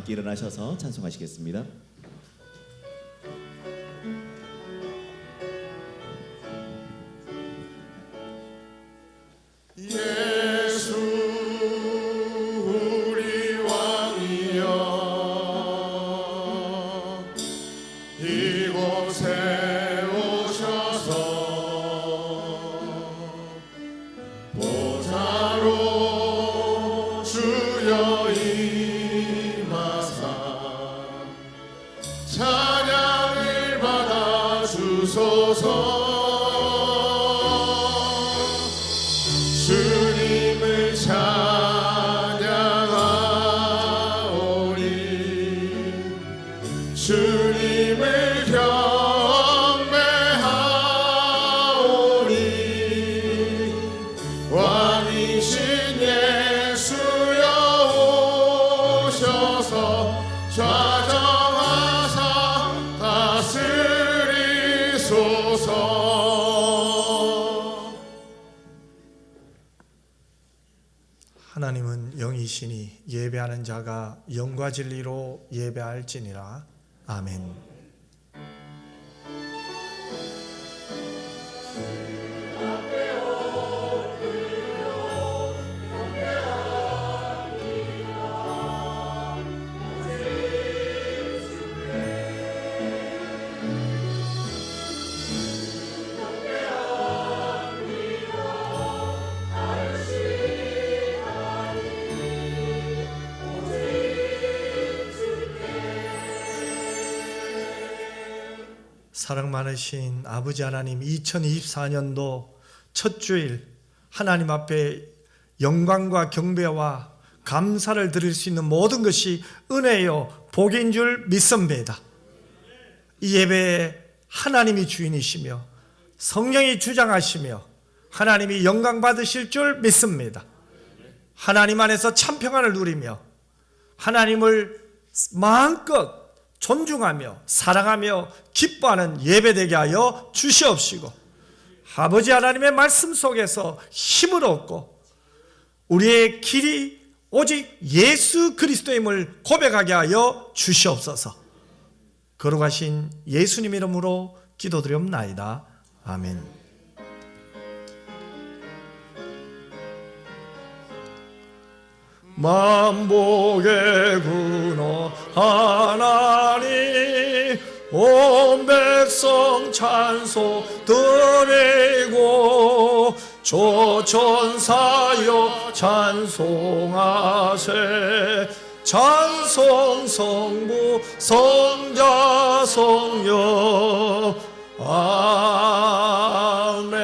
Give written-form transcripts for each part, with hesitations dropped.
함께 일어나셔서 찬송하시겠습니다. 예수 우리 왕이여 이곳에 오셔서 보좌로 주여 임하사 찬양을 받아 주소서. 주님을 찬양하오니 주님을 경배하오니 왕이신 예수여 오셔서 좌정하사 다스리소서. 하나님은 영이시니 예배하는 자가 영과 진리로 예배할지니라. 아멘. 사랑 많으신 아버지 하나님, 2024년도 첫 주일 하나님 앞에 영광과 경배와 감사를 드릴 수 있는 모든 것이 은혜요 복인 줄 믿습니다. 이 예배에 하나님이 주인이시며 성령이 주장하시며 하나님이 영광 받으실 줄 믿습니다. 하나님 안에서 참 평안을 누리며 하나님을 마음껏 존중하며 사랑하며 기뻐하는 예배되게 하여 주시옵시고, 아버지 하나님의 말씀 속에서 힘을 얻고 우리의 길이 오직 예수 그리스도임을 고백하게 하여 주시옵소서. 거룩하신 예수님 이름으로 기도드리옵나이다. 아멘. 만복의 근원 하나님, 온 백성 찬송 드리고 조천사여 찬송하세. 찬송 성부 성자 성령 아멘.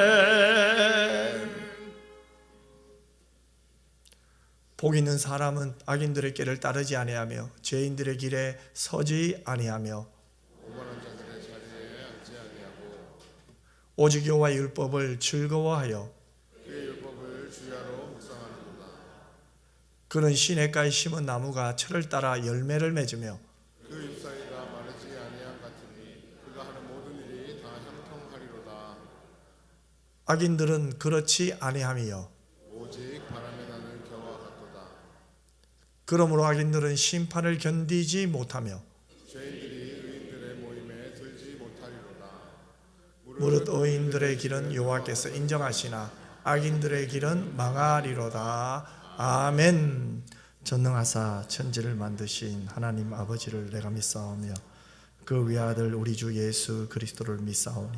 복 있는 사람은 악인들의 길을 따르지 아니하며 죄인들의 길에 서지 아니하며 오직 여호와의 율법을 즐거워하여 그의 율법을 주야로 묵상하는구나. 그는 시냇가에 심은 나무가 철을 따라 열매를 맺으며 그 잎사귀가 마르지 아니함 같으니 그가 하는 모든 일이 다 형통하리로다. 악인들은 그렇지 아니하며 오직 바람에 나는 겨와 같도다. 그러므로 악인들은 심판을 견디지 못하며 죄인들이 의인들의 모임에 들지 못하리로다. 무릇 의인들의 길은 여호와께서 인정하시나 악인들의 길은 망하리로다. 아멘. 전능하사 천지를 만드신 하나님 아버지를 내가 믿사오며 그 외아들 우리 주 예수 그리스도를 믿사오니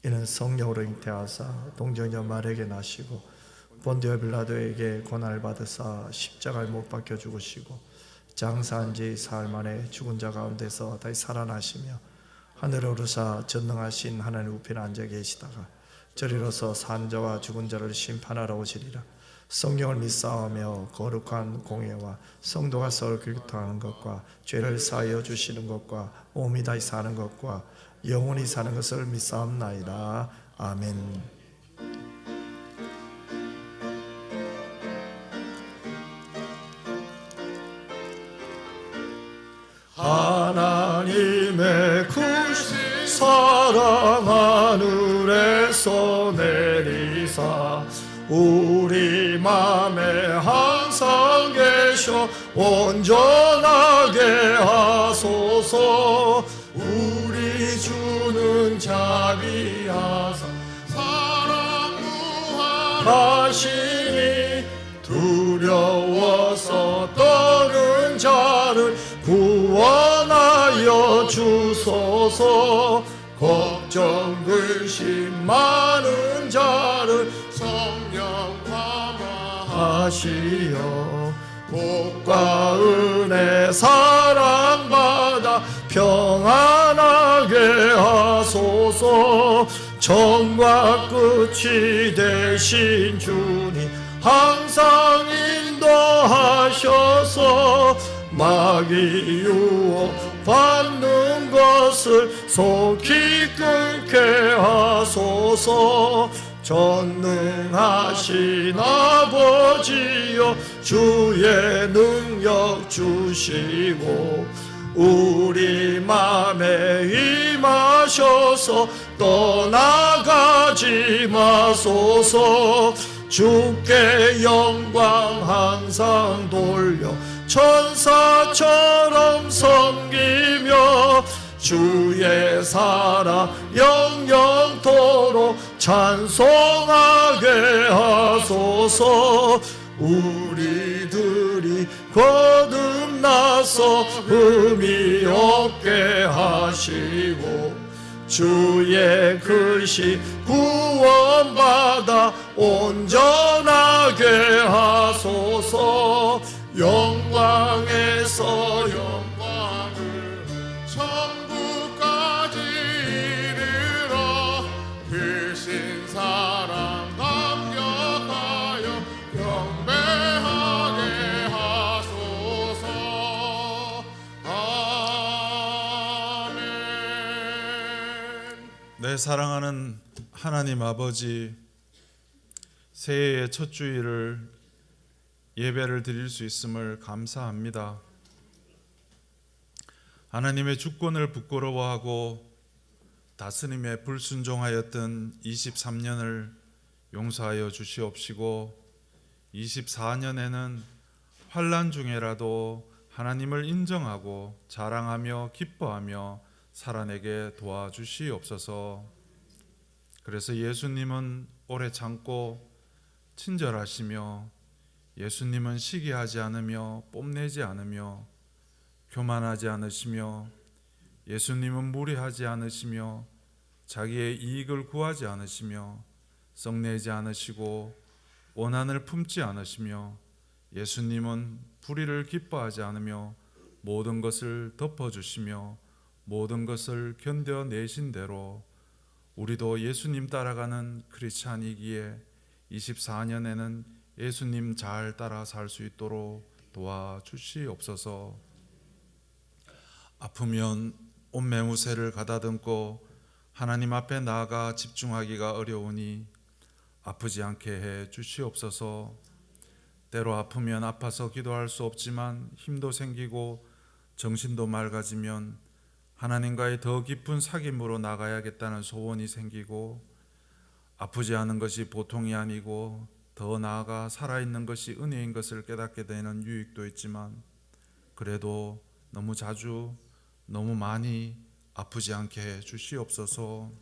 이는 성령으로 잉태하사 동정녀 마리아에게 나시고 본디오 빌라도에게 고난을 받으사 십자가에 못 박혀 죽으시고 장사한 지 사흘 만에 죽은 자 가운데서 다시 살아나시며 하늘에 오르사 전능하신 하나님 우편에 앉아 계시다가 저리로서 산 자와 죽은 자를 심판하러 오시리라. 성령을 믿사오며 거룩한 공예와 성도가 서로 교통하는 것과 죄를 사하여 주시는 것과 몸이 다시 사는 것과 영원히 사는 것을 믿사옵나이다. 아멘. 하나님의 크신 사랑 하늘에서 내리사 우리 맘에 항상 계셔 온전하게 주소서. 우리 주는 자비하사 사랑 하시니 두려워서 떠는 자를 구원하여 주소서. 걱정 근심 많은 자를 성령 감화하시어 복과 은혜 사랑받아 평안하게 하소서. 정과 끝이 되신 주님 항상 인도하셔서 마귀 유혹 받는 것을 속히 끊게 하소서. 전능하신 아버지여 주의 능력 주시고 우리 맘에 임하셔서 떠나가지 마소서. 주께 영광 항상 돌려 천사처럼 섬기며 주의 사랑 영영토록 찬송하게 하소서. 우리들이 거듭나서 흠이 없게 하시고 주의 크신 구원받아 온전하게 하소서. 영광에서 영광을 천국까지 이르러 크신 사랑 감격하여 경배하게 하소서. 아멘. 내 사랑하는 하나님 아버지, 새해의 첫 주일을 예배를 드릴 수 있음을 감사합니다. 하나님의 주권을 부끄러워하고 다스림에 불순종하였던 23년을 용서하여 주시옵시고 24년에는 환난 중에라도 하나님을 인정하고 자랑하며 기뻐하며 살아내게 도와주시옵소서. 그래서 예수님은 오래 참고 친절하시며 예수님은 시기하지 않으며 뽐내지 않으며 교만하지 않으시며 예수님은 무례하지 않으시며 자기의 이익을 구하지 않으시며 썩내지 않으시고 원한을 품지 않으시며 예수님은 불의를 기뻐하지 않으며 모든 것을 덮어주시며 모든 것을 견뎌내신 대로 우리도 예수님 따라가는 크리스찬이기에 24년에는 예수님 잘 따라 살 수 있도록 도와주시옵소서. 아프면 옷매무새를 가다듬고 하나님 앞에 나아가 집중하기가 어려우니 아프지 않게 해 주시옵소서. 때로 아프면 아파서 기도할 수 없지만 힘도 생기고 정신도 맑아지면 하나님과의 더 깊은 사귐으로 나가야겠다는 소원이 생기고 아프지 않은 것이 보통이 아니고 더 나아가 살아있는 것이 은혜인 것을 깨닫게 되는 유익도 있지만 그래도 너무 자주 너무 많이 아프지 않게 해 주시옵소서.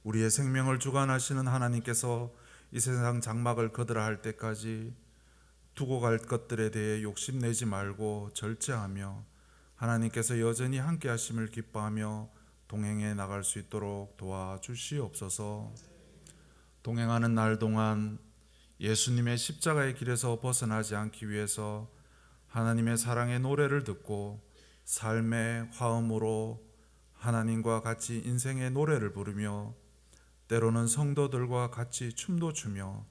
우리의 생명을 주관하시는 하나님께서 이 세상 장막을 거두라 할 때까지 두고 갈 것들에 대해 욕심내지 말고 절제하며 하나님께서 여전히 함께 하심을 기뻐하며 동행해 나갈 수 있도록 도와주시옵소서. 동행하는 날 동안 예수님의 십자가의 길에서 벗어나지 않기 위해서 하나님의 사랑의 노래를 듣고 삶의 화음으로 하나님과 같이 인생의 노래를 부르며 때로는 성도들과 같이 춤도 추며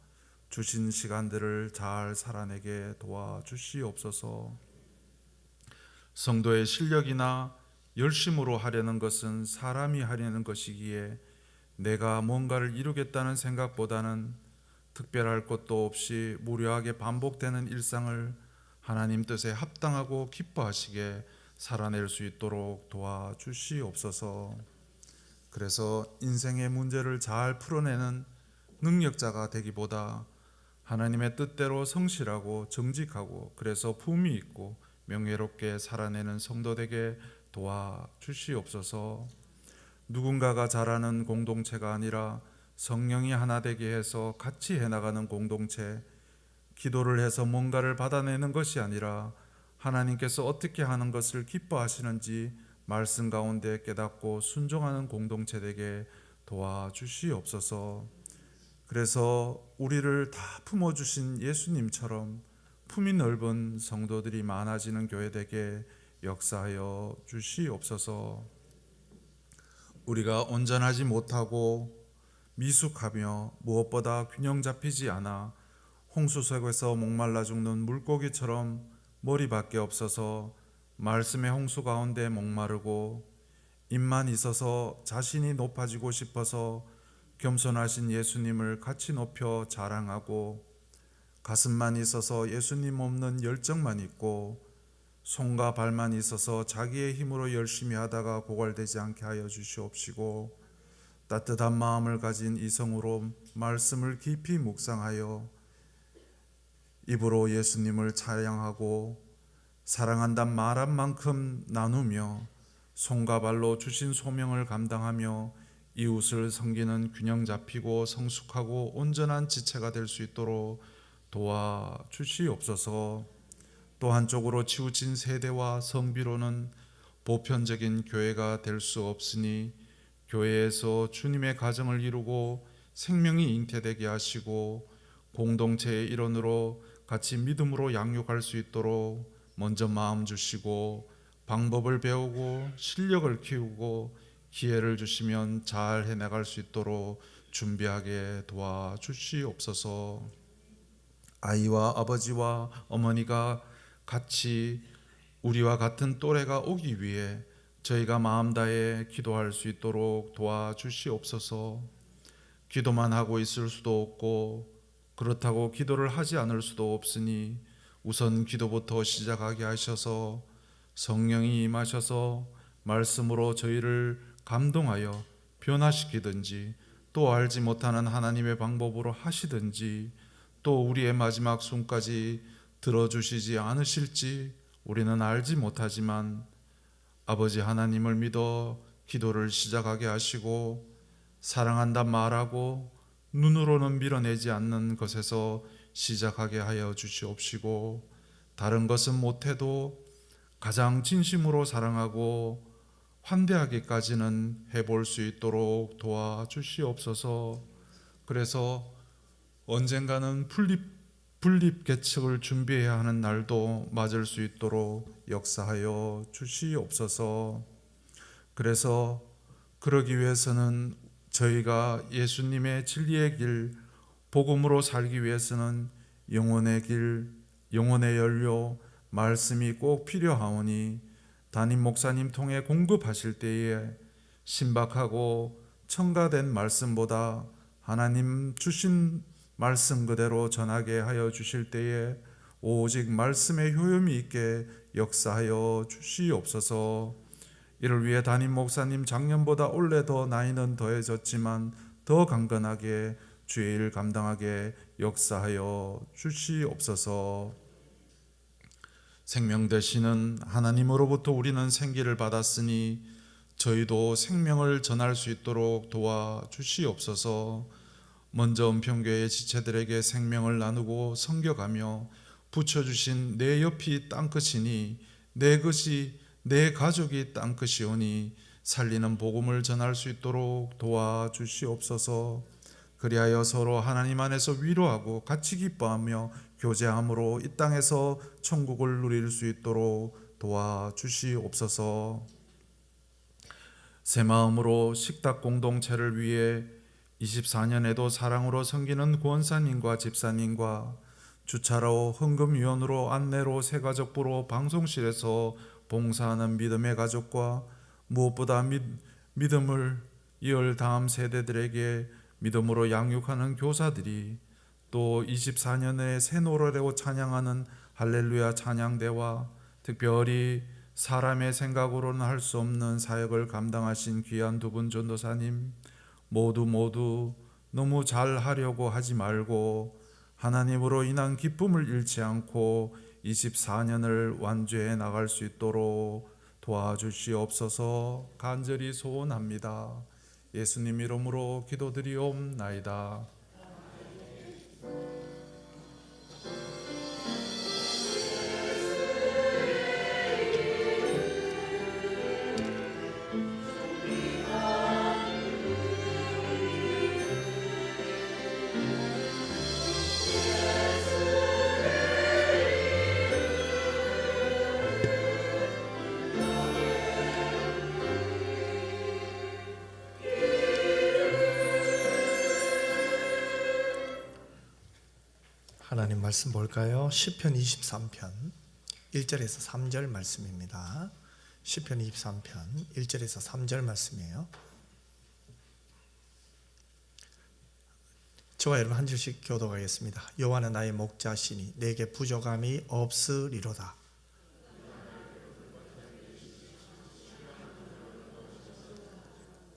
주신 시간들을 잘 살아내게 도와주시옵소서. 성도의 실력이나 열심으로 하려는 것은 사람이 하려는 것이기에 내가 뭔가를 이루겠다는 생각보다는 특별할 것도 없이 무료하게 반복되는 일상을 하나님 뜻에 합당하고 기뻐하시게 살아낼 수 있도록 도와주시옵소서. 그래서 인생의 문제를 잘 풀어내는 능력자가 되기보다 하나님의 뜻대로 성실하고 정직하고 그래서 품위 있고 명예롭게 살아내는 성도 되게 도와주시옵소서. 누군가가 잘하는 공동체가 아니라 성령이 하나 되게 해서 같이 해나가는 공동체, 기도를 해서 뭔가를 받아내는 것이 아니라 하나님께서 어떻게 하는 것을 기뻐하시는지 말씀 가운데 깨닫고 순종하는 공동체 되게 도와주시옵소서. 그래서 우리를 다 품어주신 예수님처럼 품이 넓은 성도들이 많아지는 교회 되게 역사하여 주시옵소서. 우리가 온전하지 못하고 미숙하며 무엇보다 균형 잡히지 않아 홍수 속에서 목말라 죽는 물고기처럼 머리밖에 없어서 말씀의 홍수 가운데 목마르고 입만 있어서 자신이 높아지고 싶어서 겸손하신 예수님을 같이 높여 자랑하고 가슴만 있어서 예수님 없는 열정만 있고 손과 발만 있어서 자기의 힘으로 열심히 하다가 고갈되지 않게 하여 주시옵시고 따뜻한 마음을 가진 이성으로 말씀을 깊이 묵상하여 입으로 예수님을 찬양하고 사랑한단 말한 만큼 나누며 손과 발로 주신 소명을 감당하며 이웃을 섬기는 균형 잡히고 성숙하고 온전한 지체가 될 수 있도록 도와주시옵소서. 또 한쪽으로 치우친 세대와 성비로는 보편적인 교회가 될 수 없으니 교회에서 주님의 가정을 이루고 생명이 잉태되게 하시고 공동체의 일원으로 같이 믿음으로 양육할 수 있도록 먼저 마음 주시고 방법을 배우고 실력을 키우고 기회를 주시면 잘 해나갈 수 있도록 준비하게 도와주시옵소서. 아이와 아버지와 어머니가 같이 우리와 같은 또래가 오기 위해 저희가 마음 다해 기도할 수 있도록 도와주시옵소서. 기도만 하고 있을 수도 없고 그렇다고 기도를 하지 않을 수도 없으니 우선 기도부터 시작하게 하셔서 성령이 임하셔서 말씀으로 저희를 감동하여 변화시키든지 또 알지 못하는 하나님의 방법으로 하시든지 또 우리의 마지막 숨까지 들어주시지 않으실지 우리는 알지 못하지만 아버지 하나님을 믿어 기도를 시작하게 하시고 사랑한다 말하고 눈으로는 밀어내지 않는 것에서 시작하게 하여 주시옵시고 다른 것은 못해도 가장 진심으로 사랑하고 환대하기까지는 해볼 수 있도록 도와주시옵소서. 그래서 언젠가는 분립 개척을 준비해야 하는 날도 맞을 수 있도록 역사하여 주시옵소서. 그래서 그러기 위해서는 저희가 예수님의 진리의 길, 복음으로 살기 위해서는 영혼의 길, 영혼의 연료, 말씀이 꼭 필요하오니 담임 목사님 통해 공급하실 때에 신박하고 첨가된 말씀보다 하나님 주신 말씀 그대로 전하게 하여 주실 때에 오직 말씀의 효용이 있게 역사하여 주시옵소서. 이를 위해 담임 목사님 작년보다 올해 더 나이는 더해졌지만 더 강건하게 주의 일 감당하게 역사하여 주시옵소서. 생명 되시는 하나님으로부터 우리는 생기를 받았으니 저희도 생명을 전할 수 있도록 도와주시옵소서. 먼저 은평교회 지체들에게 생명을 나누고 섬겨가며 붙여주신 내 옆이 땅끝이니 내 것이 내 가족이 땅끝이오니 살리는 복음을 전할 수 있도록 도와주시옵소서. 그리하여 서로 하나님 안에서 위로하고 같이 기뻐하며 교제함으로 이 땅에서 천국을 누릴 수 있도록 도와주시옵소서. 새 마음으로 식탁 공동체를 위해 24년에도 사랑으로 섬기는 권사님과 집사님과 주차로 헌금위원으로 안내로 새가족부로 방송실에서 봉사하는 믿음의 가족과 무엇보다 믿음을 이을 다음 세대들에게 믿음으로 양육하는 교사들이 또 24년에 새 노래로 찬양하는 할렐루야 찬양대와 특별히 사람의 생각으로는 할 수 없는 사역을 감당하신 귀한 두 분 전도사님 모두 너무 잘하려고 하지 말고 하나님으로 인한 기쁨을 잃지 않고 24년을 완주해 나갈 수 있도록 도와주시옵소서. 간절히 소원합니다. 예수님 이름으로 기도드리옵나이다. 하나님 말씀 볼까요? 시편 23편 1절에서 3절 말씀입니다. 시편 23편 1절에서 3절 말씀이에요. 저와 여러분 한 줄씩 교독하겠습니다. 여호와는 나의 목자시니 내게 부족함이 없으리로다.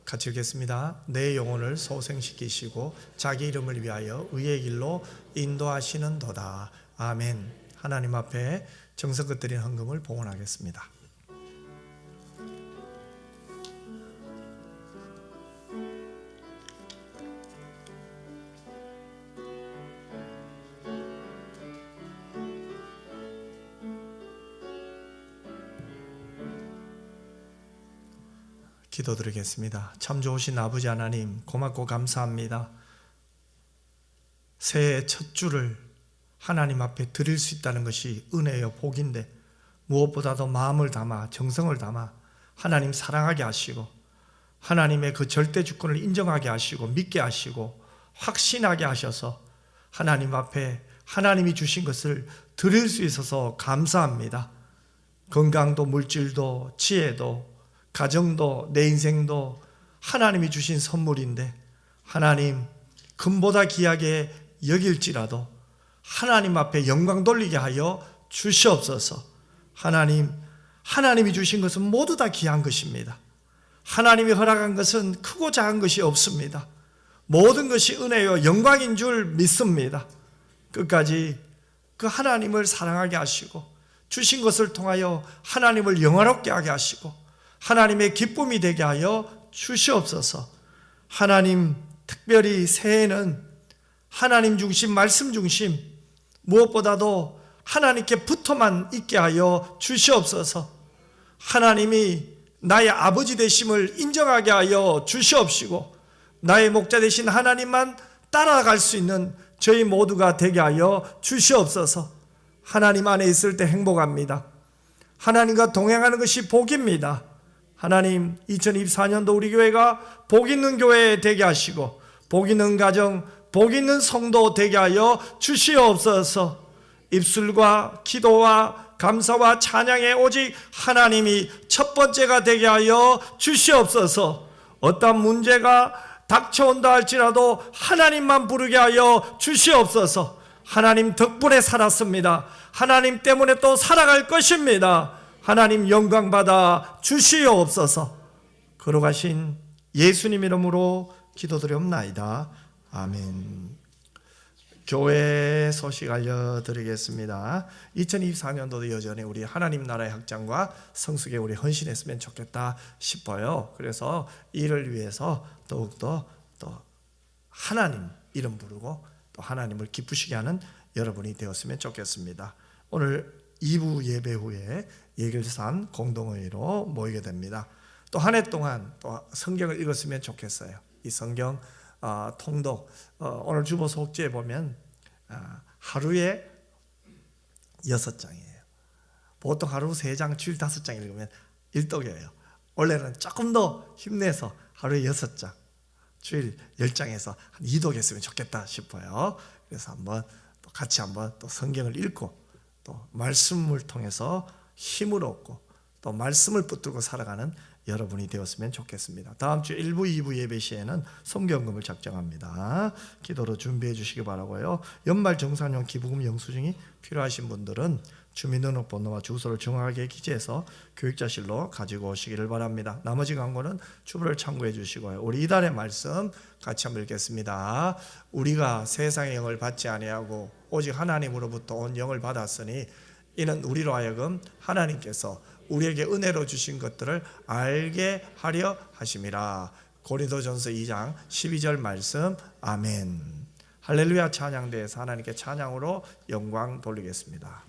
같이 읽겠습니다. 내 영혼을 소생시키시고 자기 이름을 위하여 의의 길로 인도하시는도다. 아멘. 하나님 앞에 정성껏 드린 헌금을 봉헌하겠습니다. 기도드리겠습니다. 참 좋으신 아버지 하나님, 고맙고 감사합니다. 새해 첫 주를 하나님 앞에 드릴 수 있다는 것이 은혜요 복인데, 무엇보다도 마음을 담아 정성을 담아 하나님 사랑하게 하시고 하나님의 그 절대 주권을 인정하게 하시고 믿게 하시고 확신하게 하셔서 하나님 앞에 하나님이 주신 것을 드릴 수 있어서 감사합니다. 건강도 물질도 지혜도 가정도 내 인생도 하나님이 주신 선물인데, 하나님 금보다 귀하게 여길지라도 하나님 앞에 영광 돌리게 하여 주시옵소서. 하나님이 주신 것은 모두 다 귀한 것입니다. 하나님이 허락한 것은 크고 작은 것이 없습니다. 모든 것이 은혜요 영광인 줄 믿습니다. 끝까지 그 하나님을 사랑하게 하시고 주신 것을 통하여 하나님을 영화롭게 하게 하시고 하나님의 기쁨이 되게 하여 주시옵소서. 하나님, 특별히 새해는 하나님 중심, 말씀 중심, 무엇보다도 하나님께 붙어만 있게 하여 주시옵소서. 하나님이 나의 아버지 되심을 인정하게 하여 주시옵시고 나의 목자 되신 하나님만 따라갈 수 있는 저희 모두가 되게 하여 주시옵소서. 하나님 안에 있을 때 행복합니다. 하나님과 동행하는 것이 복입니다. 하나님, 2024년도 우리 교회가 복 있는 교회 되게 하시고 복 있는 가정, 복 있는 성도 되게 하여 주시옵소서. 입술과 기도와 감사와 찬양에 오직 하나님이 첫 번째가 되게 하여 주시옵소서. 어떤 문제가 닥쳐온다 할지라도 하나님만 부르게 하여 주시옵소서. 하나님 덕분에 살았습니다. 하나님 때문에 또 살아갈 것입니다. 하나님 영광 받아 주시옵소서. 걸어가신 예수님 이름으로 기도드리옵나이다. 아멘. 교회 소식 알려드리겠습니다. 2024년도도 여전히 우리 하나님 나라의 확장과 성숙에 우리 헌신했으면 좋겠다 싶어요. 그래서 이를 위해서 더욱더 또 하나님 이름 부르고 또 하나님을 기쁘시게 하는 여러분이 되었으면 좋겠습니다. 오늘 2부 예배 후에 예결산 공동회의로 모이게 됩니다. 또 한 해 동안 또 성경을 읽었으면 좋겠어요. 이 성경 통독, 오늘 주보 속지에 보면 하루에 6장이에요. 보통 하루 3장, 주일 5장 읽으면 일독이에요. 원래는 조금 더 힘내서 하루에 6장, 주일 10장에서 한 2독 했으면 좋겠다 싶어요. 그래서 한번 또 같이 한번 또 성경을 읽고 또 말씀을 통해서 힘을 얻고 또 말씀을 붙들고 살아가는 여러분이 되었으면 좋겠습니다. 다음 주 1부, 2부 예배 시에는 성경금을 작정합니다. 기도로 준비해 주시기 바라고요. 연말 정산용 기부금 영수증이 필요하신 분들은 주민등록번호와 주소를 정확하게 기재해서 교육자실로 가지고 오시기를 바랍니다. 나머지 광고는 주보를 참고해 주시고요. 우리 이달의 말씀 같이 한번 읽겠습니다. 우리가 세상의 영을 받지 아니하고 오직 하나님으로부터 온 영을 받았으니 이는 우리로 하여금 하나님께서 우리에게 은혜로 주신 것들을 알게 하려 하심이라. 고린도전서 2장 12절 말씀. 아멘. 할렐루야. 찬양대에서 하나님께 찬양으로 영광 돌리겠습니다.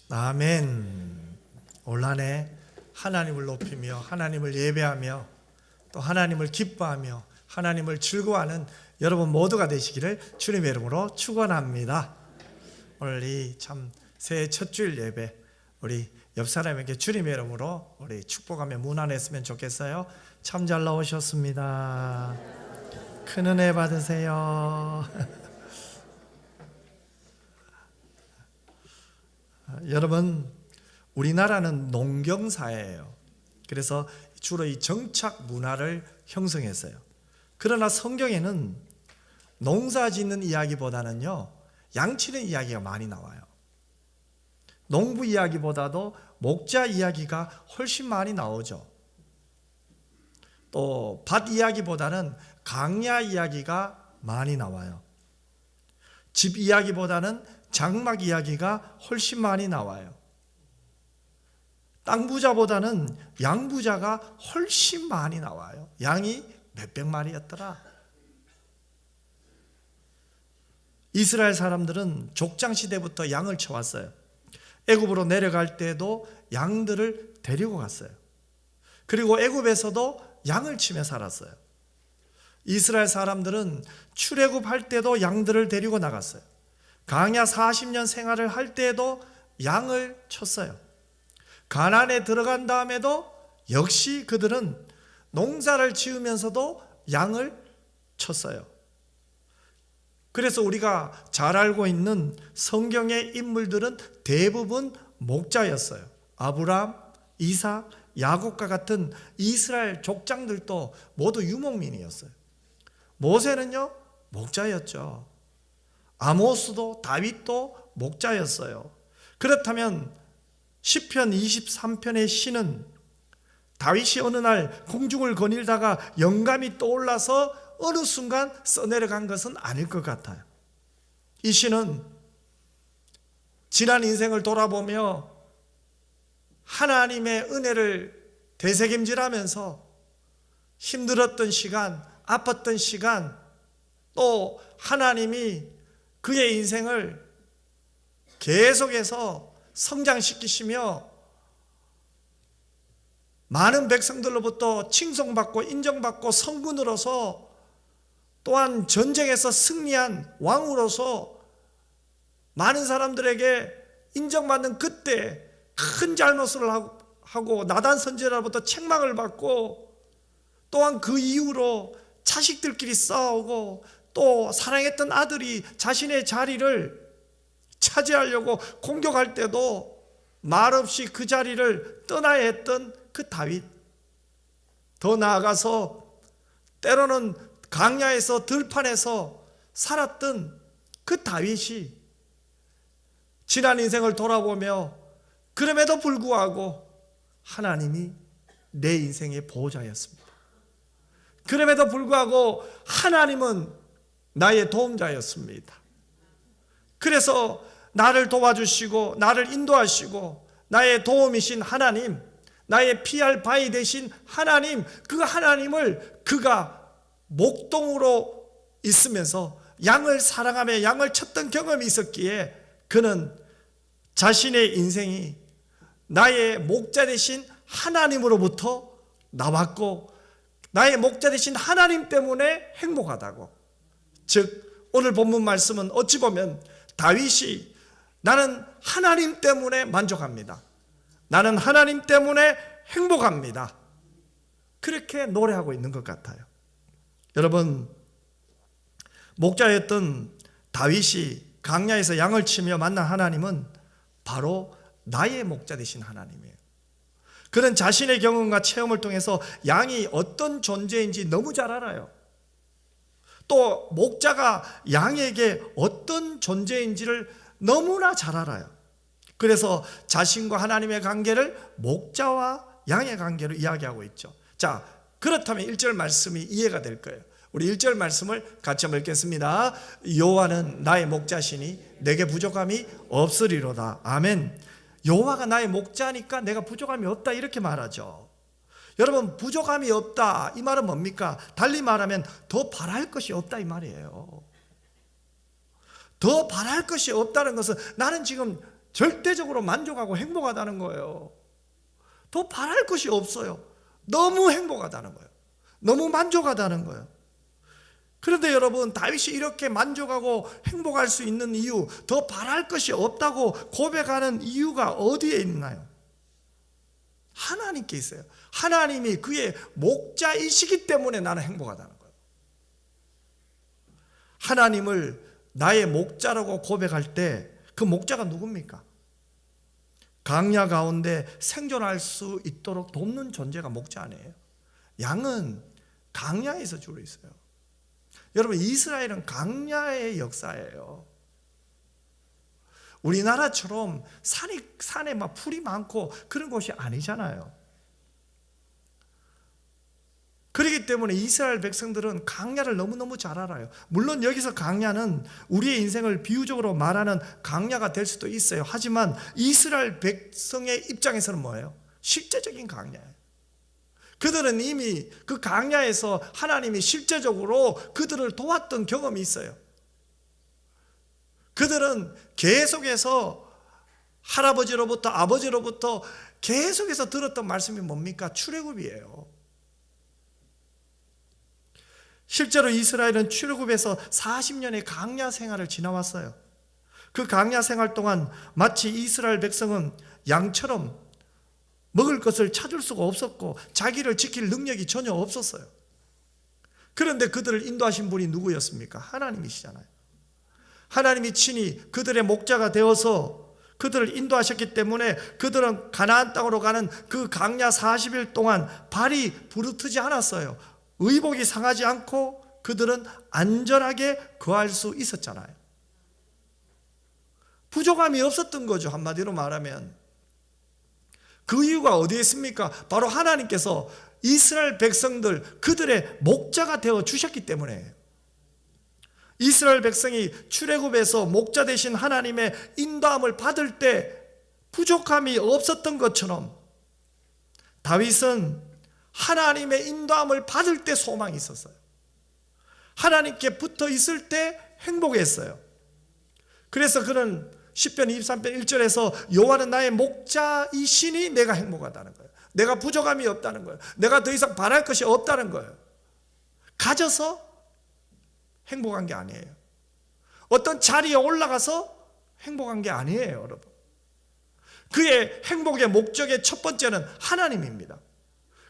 아멘. 올 한 해 하나님을 높이며 하나님을 예배하며 또 하나님을 기뻐하며 하나님을 즐거워하는 여러분 모두가 되시기를 주님의 이름으로 축원합니다. 오늘 이 참 새해 첫 주일 예배 우리 옆 사람에게 주님의 이름으로 우리 축복하며 문안했으면 좋겠어요. 참 잘 나오셨습니다. 큰 은혜 받으세요. 여러분, 우리나라는 농경사회예요. 그래서 주로 이 정착 문화를 형성했어요. 그러나 성경에는 농사 짓는 이야기보다는요, 양치는 이야기가 많이 나와요. 농부 이야기보다도 목자 이야기가 훨씬 많이 나오죠. 또 밭 이야기보다는 강야 이야기가 많이 나와요. 집 이야기보다는 장막 이야기가 훨씬 많이 나와요. 땅 부자보다는 양 부자가 훨씬 많이 나와요. 양이 몇백 마리였더라. 이스라엘 사람들은 족장 시대부터 양을 쳐왔어요. 애굽으로 내려갈 때도 양들을 데리고 갔어요. 그리고 애굽에서도 양을 치며 살았어요. 이스라엘 사람들은 출애굽할 때도 양들을 데리고 나갔어요. 광야 40년 생활을 할 때에도 양을 쳤어요. 가나안에 들어간 다음에도 역시 그들은 농사를 지으면서도 양을 쳤어요. 그래서 우리가 잘 알고 있는 성경의 인물들은 대부분 목자였어요. 아브라함, 이삭, 야곱과 같은 이스라엘 족장들도 모두 유목민이었어요. 모세는요, 목자였죠. 아모스도 다윗도 목자였어요. 그렇다면 시편 23편의 시는 다윗이 어느 날 공중을 거닐다가 영감이 떠올라서 어느 순간 써내려간 것은 아닐 것 같아요. 이 시는 지난 인생을 돌아보며 하나님의 은혜를 되새김질하면서 힘들었던 시간, 아팠던 시간, 또 하나님이 그의 인생을 계속해서 성장시키시며 많은 백성들로부터 칭송받고 인정받고 성군으로서 또한 전쟁에서 승리한 왕으로서 많은 사람들에게 인정받는 그때 큰 잘못을 하고 나단 선지자로부터 책망을 받고 또한 그 이후로 자식들끼리 싸우고 또 사랑했던 아들이 자신의 자리를 차지하려고 공격할 때도 말없이 그 자리를 떠나야 했던 그 다윗, 더 나아가서 때로는 강야에서 들판에서 살았던 그 다윗이 지난 인생을 돌아보며 그럼에도 불구하고 하나님이 내 인생의 보호자였습니다. 그럼에도 불구하고 하나님은 나의 도움자였습니다. 그래서 나를 도와주시고 나를 인도하시고 나의 도움이신 하나님, 나의 피할 바위 되신 하나님, 그 하나님을 그가 목동으로 있으면서 양을 사랑하며 양을 쳤던 경험이 있었기에 그는 자신의 인생이 나의 목자 되신 하나님으로부터 나왔고 나의 목자 되신 하나님 때문에 행복하다고. 즉 오늘 본문 말씀은 어찌 보면 다윗이 나는 하나님 때문에 만족합니다, 나는 하나님 때문에 행복합니다, 그렇게 노래하고 있는 것 같아요. 여러분, 목자였던 다윗이 강야에서 양을 치며 만난 하나님은 바로 나의 목자 되신 하나님이에요. 그는 자신의 경험과 체험을 통해서 양이 어떤 존재인지 너무 잘 알아요. 또 목자가 양에게 어떤 존재인지를 너무나 잘 알아요. 그래서 자신과 하나님의 관계를 목자와 양의 관계로 이야기하고 있죠. 자, 그렇다면 1절 말씀이 이해가 될 거예요. 우리 1절 말씀을 같이 한번 읽겠습니다. 여호와는 나의 목자시니 내게 부족함이 없으리로다. 아멘. 여호와가 나의 목자니까 내가 부족함이 없다, 이렇게 말하죠. 여러분, 부족함이 없다, 이 말은 뭡니까? 달리 말하면 더 바랄 것이 없다, 이 말이에요. 더 바랄 것이 없다는 것은 나는 지금 절대적으로 만족하고 행복하다는 거예요. 더 바랄 것이 없어요. 너무 행복하다는 거예요. 너무 만족하다는 거예요. 그런데 여러분, 다윗이 이렇게 만족하고 행복할 수 있는 이유, 더 바랄 것이 없다고 고백하는 이유가 어디에 있나요? 하나님께 있어요. 하나님이 그의 목자이시기 때문에 나는 행복하다는 거예요. 하나님을 나의 목자라고 고백할 때 그 목자가 누굽니까? 강야 가운데 생존할 수 있도록 돕는 존재가 목자 아니에요. 양은 강야에서 주로 있어요. 여러분, 이스라엘은 강야의 역사예요. 우리나라처럼 산에 막 풀이 많고 그런 곳이 아니잖아요. 그렇기 때문에 이스라엘 백성들은 강야를 너무너무 잘 알아요. 물론 여기서 강야는 우리의 인생을 비유적으로 말하는 강야가 될 수도 있어요. 하지만 이스라엘 백성의 입장에서는 뭐예요? 실제적인 강야예요. 그들은 이미 그 강야에서 하나님이 실제적으로 그들을 도왔던 경험이 있어요. 그들은 계속해서 할아버지로부터 아버지로부터 계속해서 들었던 말씀이 뭡니까? 출애굽이에요. 실제로 이스라엘은 출애굽에서 40년의 강야 생활을 지나왔어요. 그 강야 생활 동안 마치 이스라엘 백성은 양처럼 먹을 것을 찾을 수가 없었고 자기를 지킬 능력이 전혀 없었어요. 그런데 그들을 인도하신 분이 누구였습니까? 하나님이시잖아요. 하나님이 친히 그들의 목자가 되어서 그들을 인도하셨기 때문에 그들은 가나안 땅으로 가는 그 강야 40일 동안 발이 부르트지 않았어요. 의복이 상하지 않고 그들은 안전하게 거할 수 있었잖아요. 부족함이 없었던 거죠. 한마디로 말하면. 그 이유가 어디에 있습니까? 바로 하나님께서 이스라엘 백성들, 그들의 목자가 되어 주셨기 때문에. 이스라엘 백성이 출애굽에서 목자 되신 하나님의 인도함을 받을 때 부족함이 없었던 것처럼 다윗은 하나님의 인도함을 받을 때 소망이 있었어요. 하나님께 붙어 있을 때 행복했어요. 그래서 그는 시편 23편 1절에서 여호와는 나의 목자이시니 내가 행복하다는 거예요. 내가 부족함이 없다는 거예요. 내가 더 이상 바랄 것이 없다는 거예요. 가져서 행복한 게 아니에요. 어떤 자리에 올라가서 행복한 게 아니에요, 여러분. 그의 행복의 목적의 첫 번째는 하나님입니다.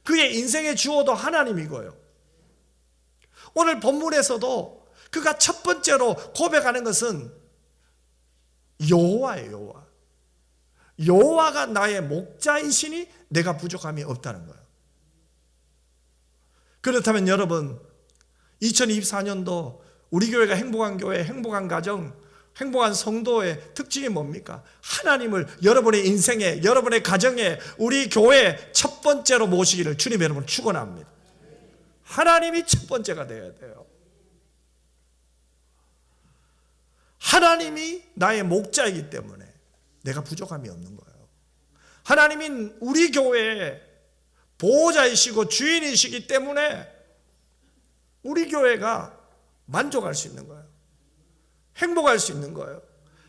그의 인생의 주어도 하나님이고요. 오늘 본문에서도 그가 첫 번째로 고백하는 것은 여호와예요. 여호와. 여호와가 나의 목자이시니 내가 부족함이 없다는 거예요. 그렇다면 여러분, 2024년도 우리 교회가 행복한 교회, 행복한 가정, 행복한 성도의 특징이 뭡니까? 하나님을 여러분의 인생에, 여러분의 가정에, 우리 교회에 첫 번째로 모시기를 주님 여러분 축원합니다. 하나님이 첫 번째가 되어야 돼요. 하나님이 나의 목자이기 때문에 내가 부족함이 없는 거예요. 하나님이 우리 교회의 보호자이시고 주인이시기 때문에 우리 교회가 만족할 수 있는 거예요. 행복할 수 있는 거예요.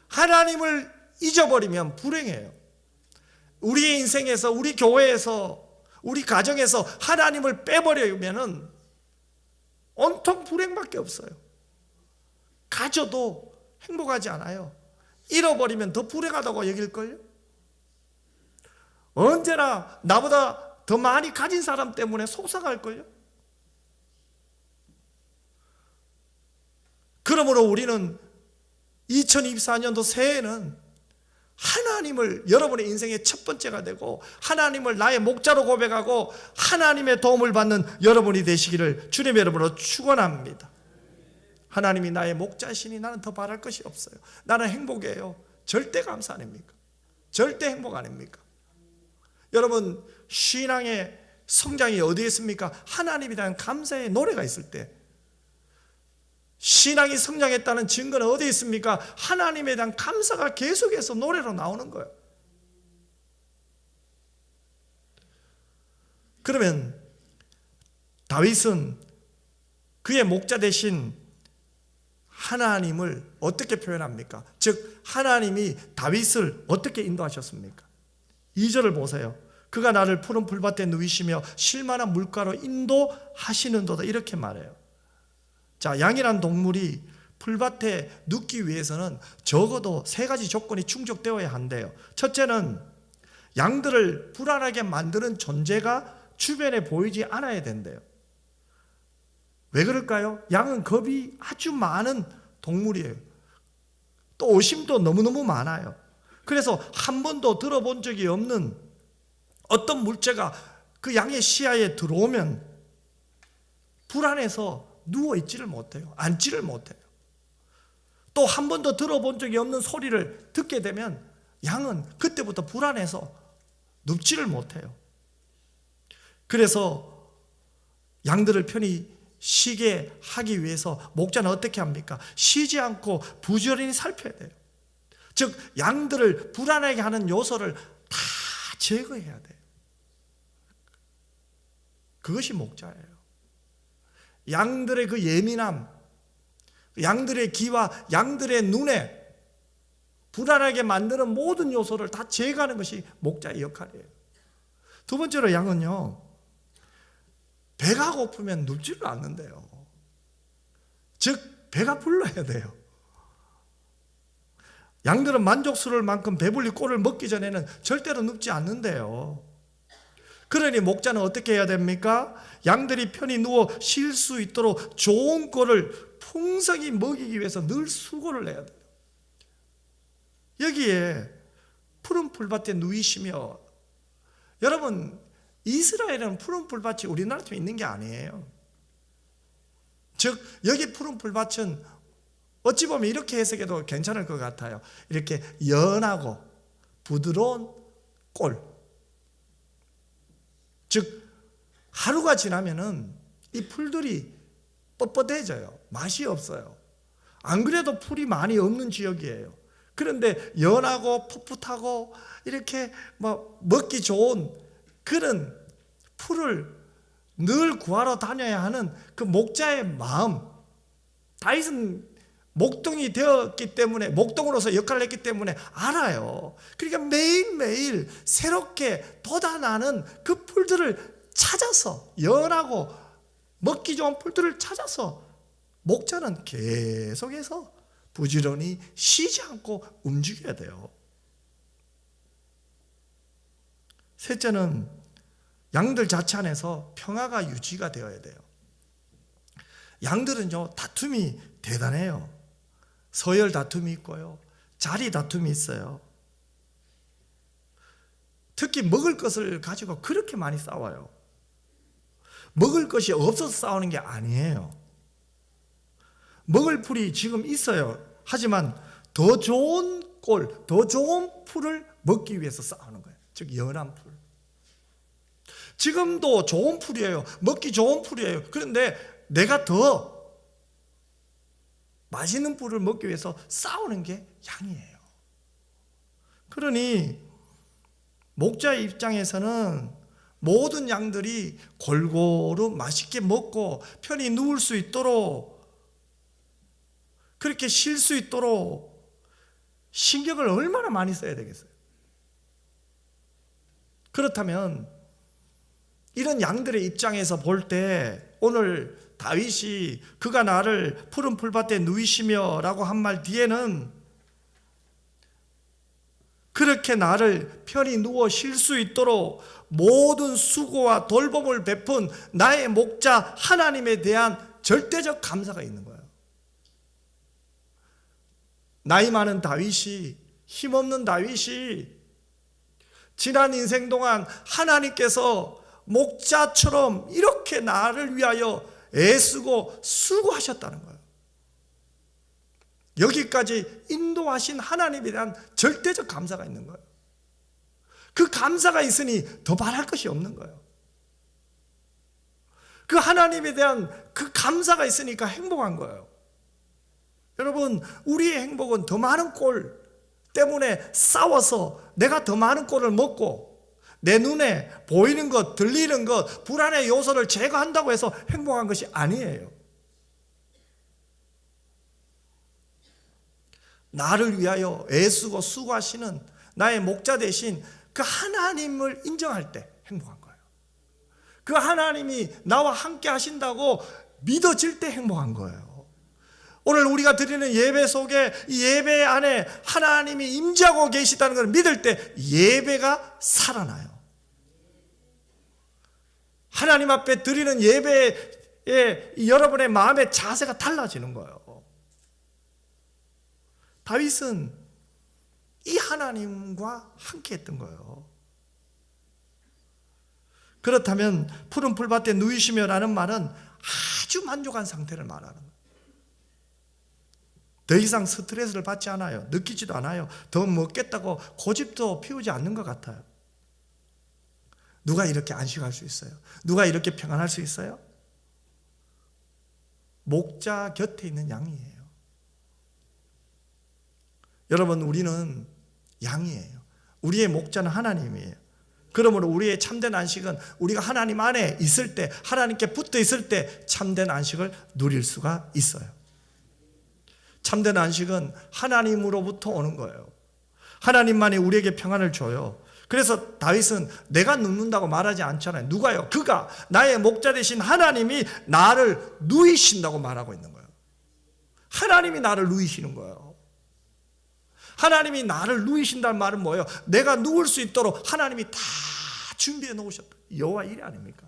하나님을 잊어버리면 불행해요. 우리 인생에서, 우리 교회에서, 우리 가정에서 하나님을 빼버리면 온통 불행밖에 없어요. 가져도 행복하지 않아요. 잃어버리면 더 불행하다고 여길걸요. 언제나 나보다 더 많이 가진 사람 때문에 속상할걸요. 그러므로 우리는 2024년도 새해에는 하나님을 여러분의 인생의 첫 번째가 되고 하나님을 나의 목자로 고백하고 하나님의 도움을 받는 여러분이 되시기를 주님의 이름으로 축원합니다. 하나님이 나의 목자시니 나는 더 바랄 것이 없어요. 나는 행복해요. 절대 감사 아닙니까? 절대 행복 아닙니까? 여러분, 신앙의 성장이 어디에 있습니까? 하나님에 대한 감사의 노래가 있을 때. 신앙이 성장했다는 증거는 어디에 있습니까? 하나님에 대한 감사가 계속해서 노래로 나오는 거예요. 그러면 다윗은 그의 목자 되신 하나님을 어떻게 표현합니까? 즉 하나님이 다윗을 어떻게 인도하셨습니까? 2절을 보세요. 그가 나를 푸른 풀밭에 누이시며 쉴만한 물가로 인도하시는도다, 이렇게 말해요. 자, 양이란 동물이 풀밭에 눕기 위해서는 적어도 3가지 조건이 충족되어야 한대요. 첫째는 양들을 불안하게 만드는 존재가 주변에 보이지 않아야 된대요. 왜 그럴까요? 양은 겁이 아주 많은 동물이에요. 또 오심도 너무너무 많아요. 그래서 한 번도 들어본 적이 없는 어떤 물체가 그 양의 시야에 들어오면 불안해서 누워있지를 못해요. 앉지를 못해요. 또 한 번도 들어본 적이 없는 소리를 듣게 되면 양은 그때부터 불안해서 눕지를 못해요. 그래서 양들을 편히 쉬게 하기 위해서 목자는 어떻게 합니까? 쉬지 않고 부지런히 살펴야 돼요. 즉 양들을 불안하게 하는 요소를 다 제거해야 돼요. 그것이 목자예요. 양들의 그 예민함, 양들의 귀와 양들의 눈에 불안하게 만드는 모든 요소를 다 제거하는 것이 목자의 역할이에요. 두 번째로 양은요, 배가 고프면 눕지를 않는데요. 즉 배가 불러야 돼요. 양들은 만족스러울 만큼 배불리 꼴을 먹기 전에는 절대로 눕지 않는데요. 그러니 목자는 어떻게 해야 됩니까? 양들이 편히 누워 쉴 수 있도록 좋은 꼴을 풍성히 먹이기 위해서 늘 수고를 해야 돼요. 여기에 푸른 풀밭에 누이시며, 여러분 이스라엘은 푸른 풀밭이 우리나라처럼 있는 게 아니에요. 즉 여기 푸른 풀밭은 어찌 보면 이렇게 해석해도 괜찮을 것 같아요. 이렇게 연하고 부드러운 꼴, 즉 하루가 지나면은 이 풀들이 뻣뻣해져요. 맛이 없어요. 안 그래도 풀이 많이 없는 지역이에요. 그런데 연하고 풋풋하고 이렇게 먹기 좋은 그런 풀을 늘 구하러 다녀야 하는 그 목자의 마음, 다윗은 목동이 되었기 때문에, 목동으로서 역할을 했기 때문에 알아요. 그러니까 매일매일 새롭게 돋아나는 그 풀들을 찾아서, 연하고 먹기 좋은 풀들을 찾아서 목자는 계속해서 부지런히 쉬지 않고 움직여야 돼요. 셋째는 양들 자체 안에서 평화가 유지가 되어야 돼요. 양들은요, 다툼이 대단해요. 서열 다툼이 있고요, 자리 다툼이 있어요. 특히 먹을 것을 가지고 그렇게 많이 싸워요. 먹을 것이 없어서 싸우는 게 아니에요. 먹을 풀이 지금 있어요. 하지만 더 좋은 꼴, 더 좋은 풀을 먹기 위해서 싸우는 거예요. 즉 연한 풀. 지금도 좋은 풀이에요. 먹기 좋은 풀이에요. 그런데 내가 더 맛있는 풀을 먹기 위해서 싸우는 게 양이에요. 그러니 목자의 입장에서는 모든 양들이 골고루 맛있게 먹고 편히 누울 수 있도록, 그렇게 쉴 수 있도록 신경을 얼마나 많이 써야 되겠어요. 그렇다면 이런 양들의 입장에서 볼 때 오늘 다윗이 그가 나를 푸른 풀밭에 누이시며 라고 한 말 뒤에는 그렇게 나를 편히 누워 쉴 수 있도록 모든 수고와 돌봄을 베푼 나의 목자 하나님에 대한 절대적 감사가 있는 거예요. 나이 많은 다윗이, 힘없는 다윗이 지난 인생 동안 하나님께서 목자처럼 이렇게 나를 위하여 애쓰고 수고하셨다는 거예요. 여기까지 인도하신 하나님에 대한 절대적 감사가 있는 거예요. 그 감사가 있으니 더 바랄 것이 없는 거예요. 그 하나님에 대한 그 감사가 있으니까 행복한 거예요. 여러분, 우리의 행복은 더 많은 꼴 때문에 싸워서 내가 더 많은 꼴을 먹고 내 눈에 보이는 것, 들리는 것, 불안의 요소를 제거한다고 해서 행복한 것이 아니에요. 나를 위하여 애쓰고 수고하시는 나의 목자 대신 그 하나님을 인정할 때 행복한 거예요. 그 하나님이 나와 함께 하신다고 믿어질 때 행복한 거예요. 오늘 우리가 드리는 예배 속에, 이 예배 안에 하나님이 임재하고 계시다는 걸 믿을 때 예배가 살아나요. 하나님 앞에 드리는 예배에 여러분의 마음의 자세가 달라지는 거예요. 다윗은 이 하나님과 함께 했던 거예요. 그렇다면 푸른 풀밭에 누이시며라는 말은 아주 만족한 상태를 말하는 거예요. 더 이상 스트레스를 받지 않아요. 느끼지도 않아요. 더 먹겠다고 고집도 피우지 않는 것 같아요. 누가 이렇게 안식할 수 있어요? 누가 이렇게 평안할 수 있어요? 목자 곁에 있는 양이에요. 여러분, 우리는 양이에요. 우리의 목자는 하나님이에요. 그러므로 우리의 참된 안식은 우리가 하나님 안에 있을 때, 하나님께 붙어 있을 때 참된 안식을 누릴 수가 있어요. 참된 안식은 하나님으로부터 오는 거예요. 하나님만이 우리에게 평안을 줘요. 그래서 다윗은 내가 눕는다고 말하지 않잖아요. 누가요? 그가, 나의 목자 되신 하나님이 나를 누이신다고 말하고 있는 거예요. 하나님이 나를 누이시는 거예요. 하나님이 나를 누이신다는 말은 뭐예요? 내가 누울 수 있도록 하나님이 다 준비해 놓으셨다. 여호와 일이 아닙니까?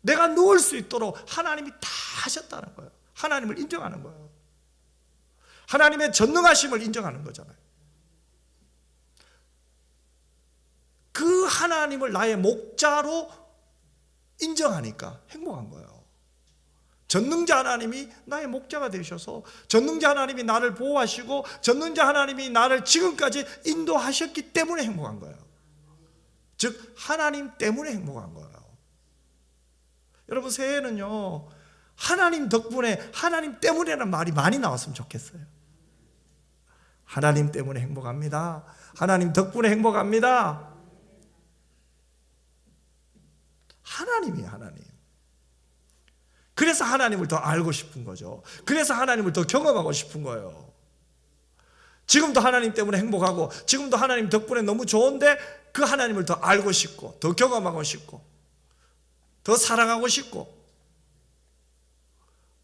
내가 누울 수 있도록 하나님이 다 하셨다는 거예요. 하나님을 인정하는 거예요. 하나님의 전능하심을 인정하는 거잖아요. 그 하나님을 나의 목자로 인정하니까 행복한 거예요. 전능자 하나님이 나의 목자가 되셔서 전능자 하나님이 나를 보호하시고 전능자 하나님이 나를 지금까지 인도하셨기 때문에 행복한 거예요. 즉 하나님 때문에 행복한 거예요. 여러분, 새해에는요, 하나님 덕분에, 하나님 때문에라는 말이 많이 나왔으면 좋겠어요. 하나님 때문에 행복합니다. 하나님 덕분에 행복합니다. 하나님이에요, 하나님. 그래서 하나님을 더 알고 싶은 거죠. 그래서 하나님을 더 경험하고 싶은 거예요. 지금도 하나님 때문에 행복하고 지금도 하나님 덕분에 너무 좋은데 그 하나님을 더 알고 싶고 더 경험하고 싶고 더 사랑하고 싶고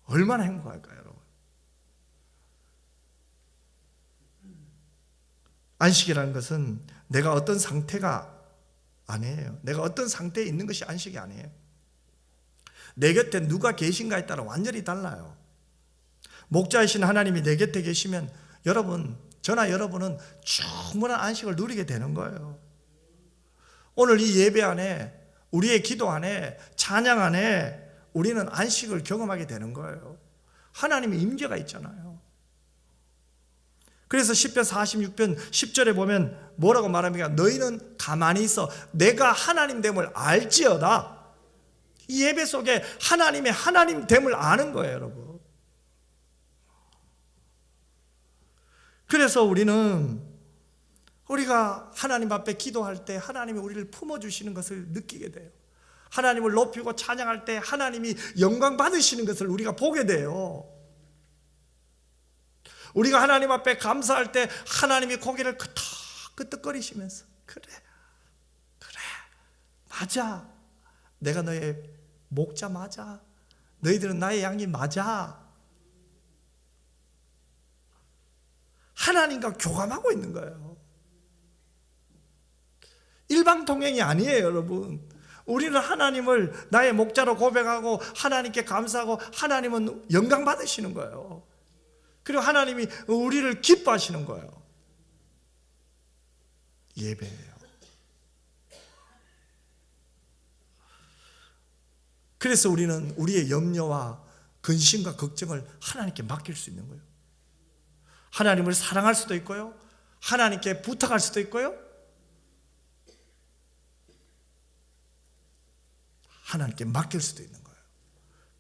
얼마나 행복할까요, 여러분? 안식이라는 것은 내가 어떤 상태가 아니에요. 내가 어떤 상태에 있는 것이 안식이 아니에요. 내 곁에 누가 계신가에 따라 완전히 달라요. 목자이신 하나님이 내 곁에 계시면 여러분, 저나 여러분은 충분한 안식을 누리게 되는 거예요. 오늘 이 예배 안에, 우리의 기도 안에, 찬양 안에 우리는 안식을 경험하게 되는 거예요. 하나님의 임재가 있잖아요. 그래서 시편 46편 10절에 보면 뭐라고 말합니까? 너희는 가만히 있어 내가 하나님됨을 알지어다. 이 예배 속에 하나님의 하나님됨을 아는 거예요, 여러분. 그래서 우리가 하나님 앞에 기도할 때 하나님이 우리를 품어주시는 것을 느끼게 돼요. 하나님을 높이고 찬양할 때 하나님이 영광 받으시는 것을 우리가 보게 돼요. 우리가 하나님 앞에 감사할 때 하나님이 고개를 끄덕끄덕거리시면서 그래 맞아, 내가 너의 목자 맞아, 너희들은 나의 양이 맞아. 하나님과 교감하고 있는 거예요. 일방통행이 아니에요, 여러분. 우리는 하나님을 나의 목자로 고백하고 하나님께 감사하고 하나님은 영광 받으시는 거예요. 그리고 하나님이 우리를 기뻐하시는 거예요. 예배예요. 그래서 우리는 우리의 염려와 근심과 걱정을 하나님께 맡길 수 있는 거예요. 하나님을 사랑할 수도 있고요, 하나님께 부탁할 수도 있고요, 하나님께 맡길 수도 있는 거예요.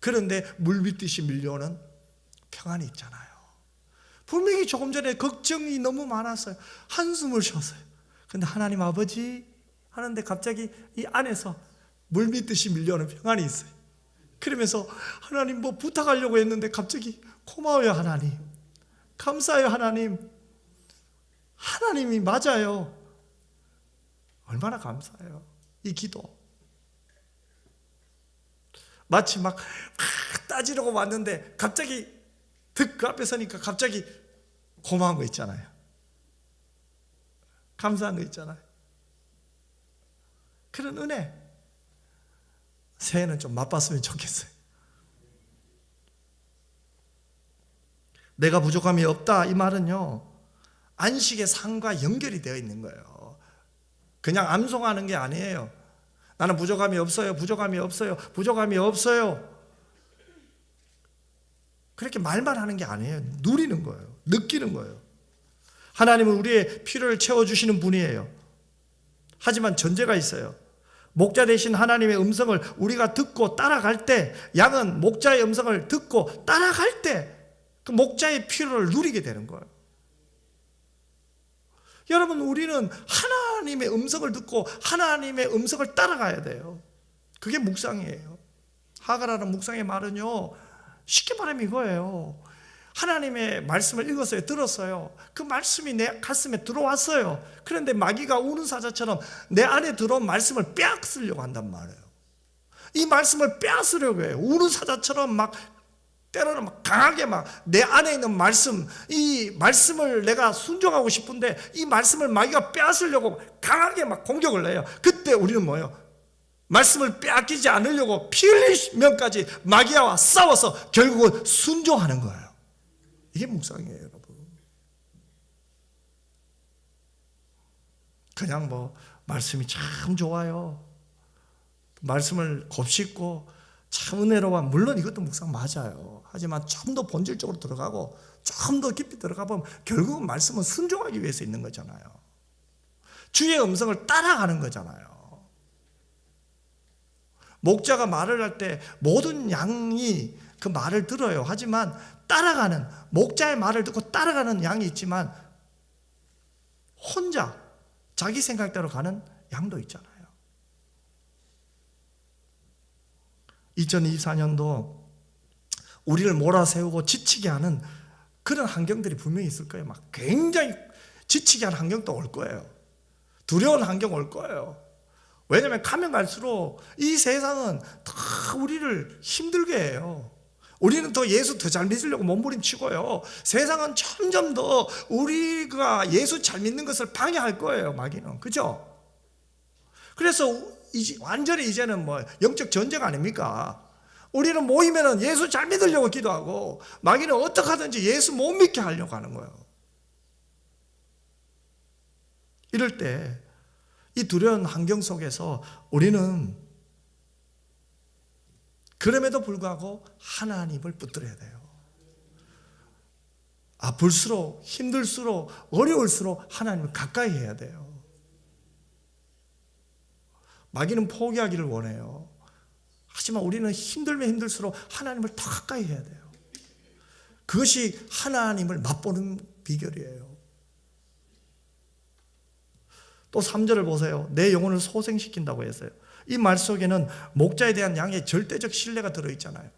그런데 물밀듯이 밀려오는 평안이 있잖아요. 분명히 조금 전에 걱정이 너무 많았어요. 한숨을 쉬었어요. 근데 하나님 아버지 하는데 갑자기 이 안에서 물밀듯이 밀려오는 평안이 있어요. 그러면서 하나님 뭐 부탁하려고 했는데 갑자기 고마워요 하나님, 감사해요 하나님, 하나님이 맞아요. 얼마나 감사해요. 이 기도 마치 막 따지려고 왔는데 갑자기 그 앞에 서니까 갑자기 고마운 거 있잖아요. 감사한 거 있잖아요. 그런 은혜, 새해는 좀 맛봤으면 좋겠어요. 내가 부족함이 없다 이 말은요, 안식의 삶과 연결이 되어 있는 거예요. 그냥 암송하는 게 아니에요. 나는 부족함이 없어요. 부족함이 없어요. 부족함이 없어요. 그렇게 말만 하는 게 아니에요. 누리는 거예요. 느끼는 거예요. 하나님은 우리의 필요를 채워주시는 분이에요. 하지만 전제가 있어요. 목자 되신 하나님의 음성을 우리가 듣고 따라갈 때, 양은 목자의 음성을 듣고 따라갈 때 그 목자의 필요를 누리게 되는 거예요. 여러분, 우리는 하나님의 음성을 듣고 하나님의 음성을 따라가야 돼요. 그게 묵상이에요. 하가라는 묵상의 말은요, 쉽게 말하면 이거예요. 하나님의 말씀을 읽었어요. 들었어요. 그 말씀이 내 가슴에 들어왔어요. 그런데 마귀가 우는 사자처럼 내 안에 들어온 말씀을 빼앗으려고 한단 말이에요. 이 말씀을 빼앗으려고 해요. 우는 사자처럼 막 때로는 막 강하게 막 내 안에 있는 말씀, 이 말씀을 내가 순종하고 싶은데 이 말씀을 마귀가 빼앗으려고 강하게 막 공격을 해요. 그때 우리는 뭐예요? 말씀을 빼앗기지 않으려고 피 흘리면까지 마귀와 싸워서 결국은 순종하는 거예요. 이게 묵상이에요, 여러분. 그냥 뭐 말씀이 참 좋아요, 말씀을 곱씹고 참 은혜로워, 물론 이것도 묵상 맞아요. 하지만 좀 더 본질적으로 들어가고 좀 더 깊이 들어가 보면 결국은 말씀은 순종하기 위해서 있는 거잖아요. 주의 음성을 따라가는 거잖아요. 목자가 말을 할 때 모든 양이 그 말을 들어요. 하지만 따라가는, 목자의 말을 듣고 따라가는 양이 있지만 혼자 자기 생각대로 가는 양도 있잖아요. 2024년도 우리를 몰아세우고 지치게 하는 그런 환경들이 분명히 있을 거예요. 막 굉장히 지치게 하는 환경도 올 거예요. 두려운 환경 올 거예요. 왜냐하면 가면 갈수록 이 세상은 다 우리를 힘들게 해요. 우리는 더 예수 더 잘 믿으려고 몸부림치고요. 세상은 점점 더 우리가 예수 잘 믿는 것을 방해할 거예요, 마귀는. 그죠? 그래서 완전히 이제는 뭐 영적 전쟁 아닙니까? 우리는 모이면은 예수 잘 믿으려고 기도하고 마귀는 어떻게 하든지 예수 못 믿게 하려고 하는 거예요. 이럴 때 이 두려운 환경 속에서 우리는 그럼에도 불구하고 하나님을 붙들어야 돼요. 아플수록, 힘들수록, 어려울수록 하나님을 가까이 해야 돼요. 마귀는 포기하기를 원해요. 하지만 우리는 힘들면 힘들수록 하나님을 더 가까이 해야 돼요. 그것이 하나님을 맛보는 비결이에요. 또 3절을 보세요. 내 영혼을 소생시킨다고 했어요. 이 말 속에는 목자에 대한 양의 절대적 신뢰가 들어있잖아요.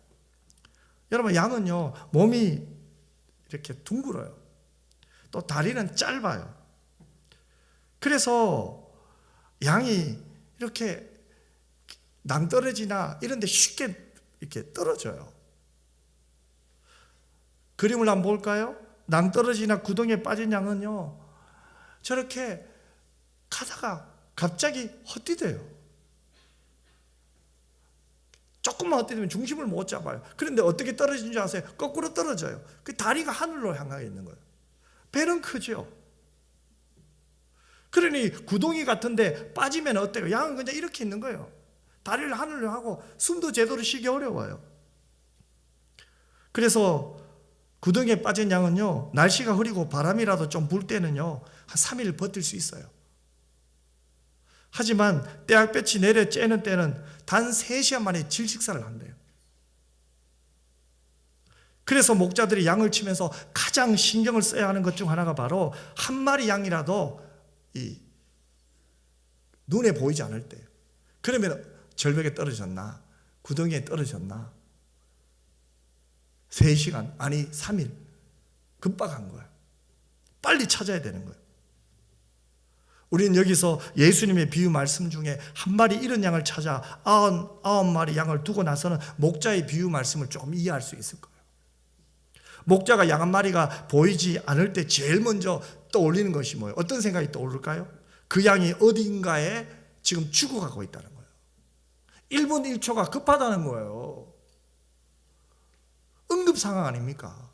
여러분, 양은요 몸이 이렇게 둥글어요. 또 다리는 짧아요. 그래서 양이 이렇게 낭떠러지나 이런 데 쉽게 이렇게 떨어져요. 그림을 한번 볼까요? 낭떠러지나 구덩이에 빠진 양은요 저렇게 가다가 갑자기 헛디뎌요. 조금만 헛디디면 중심을 못 잡아요. 그런데 어떻게 떨어지는 줄 아세요? 거꾸로 떨어져요. 그 다리가 하늘로 향하게 있는 거예요. 배는 크죠. 그러니 구덩이 같은데 빠지면 어때요? 양은 그냥 이렇게 있는 거예요. 다리를 하늘로 하고 숨도 제대로 쉬기 어려워요. 그래서 구덩이에 빠진 양은요 날씨가 흐리고 바람이라도 좀 불 때는요 한 3일 버틸 수 있어요. 하지만 떼약볕이 내려 쬐는 때는 단 3시간 만에 질식사를 한대요. 그래서 목자들이 양을 치면서 가장 신경을 써야 하는 것 중 하나가 바로 한 마리 양이라도 이 눈에 보이지 않을 때예요. 그러면 절벽에 떨어졌나? 구덩이에 떨어졌나? 3시간, 아니 3일 급박한 거예요. 빨리 찾아야 되는 거예요. 우리는 여기서 예수님의 비유 말씀 중에 한 마리 잃은 양을 찾아 99마리 양을 두고 나서는 목자의 비유 말씀을 조금 이해할 수 있을 거예요. 목자가 양 한 마리가 보이지 않을 때 제일 먼저 떠올리는 것이 뭐예요? 어떤 생각이 떠오를까요? 그 양이 어딘가에 지금 죽어가고 있다는 거예요. 1분 1초가 급하다는 거예요. 응급 상황 아닙니까?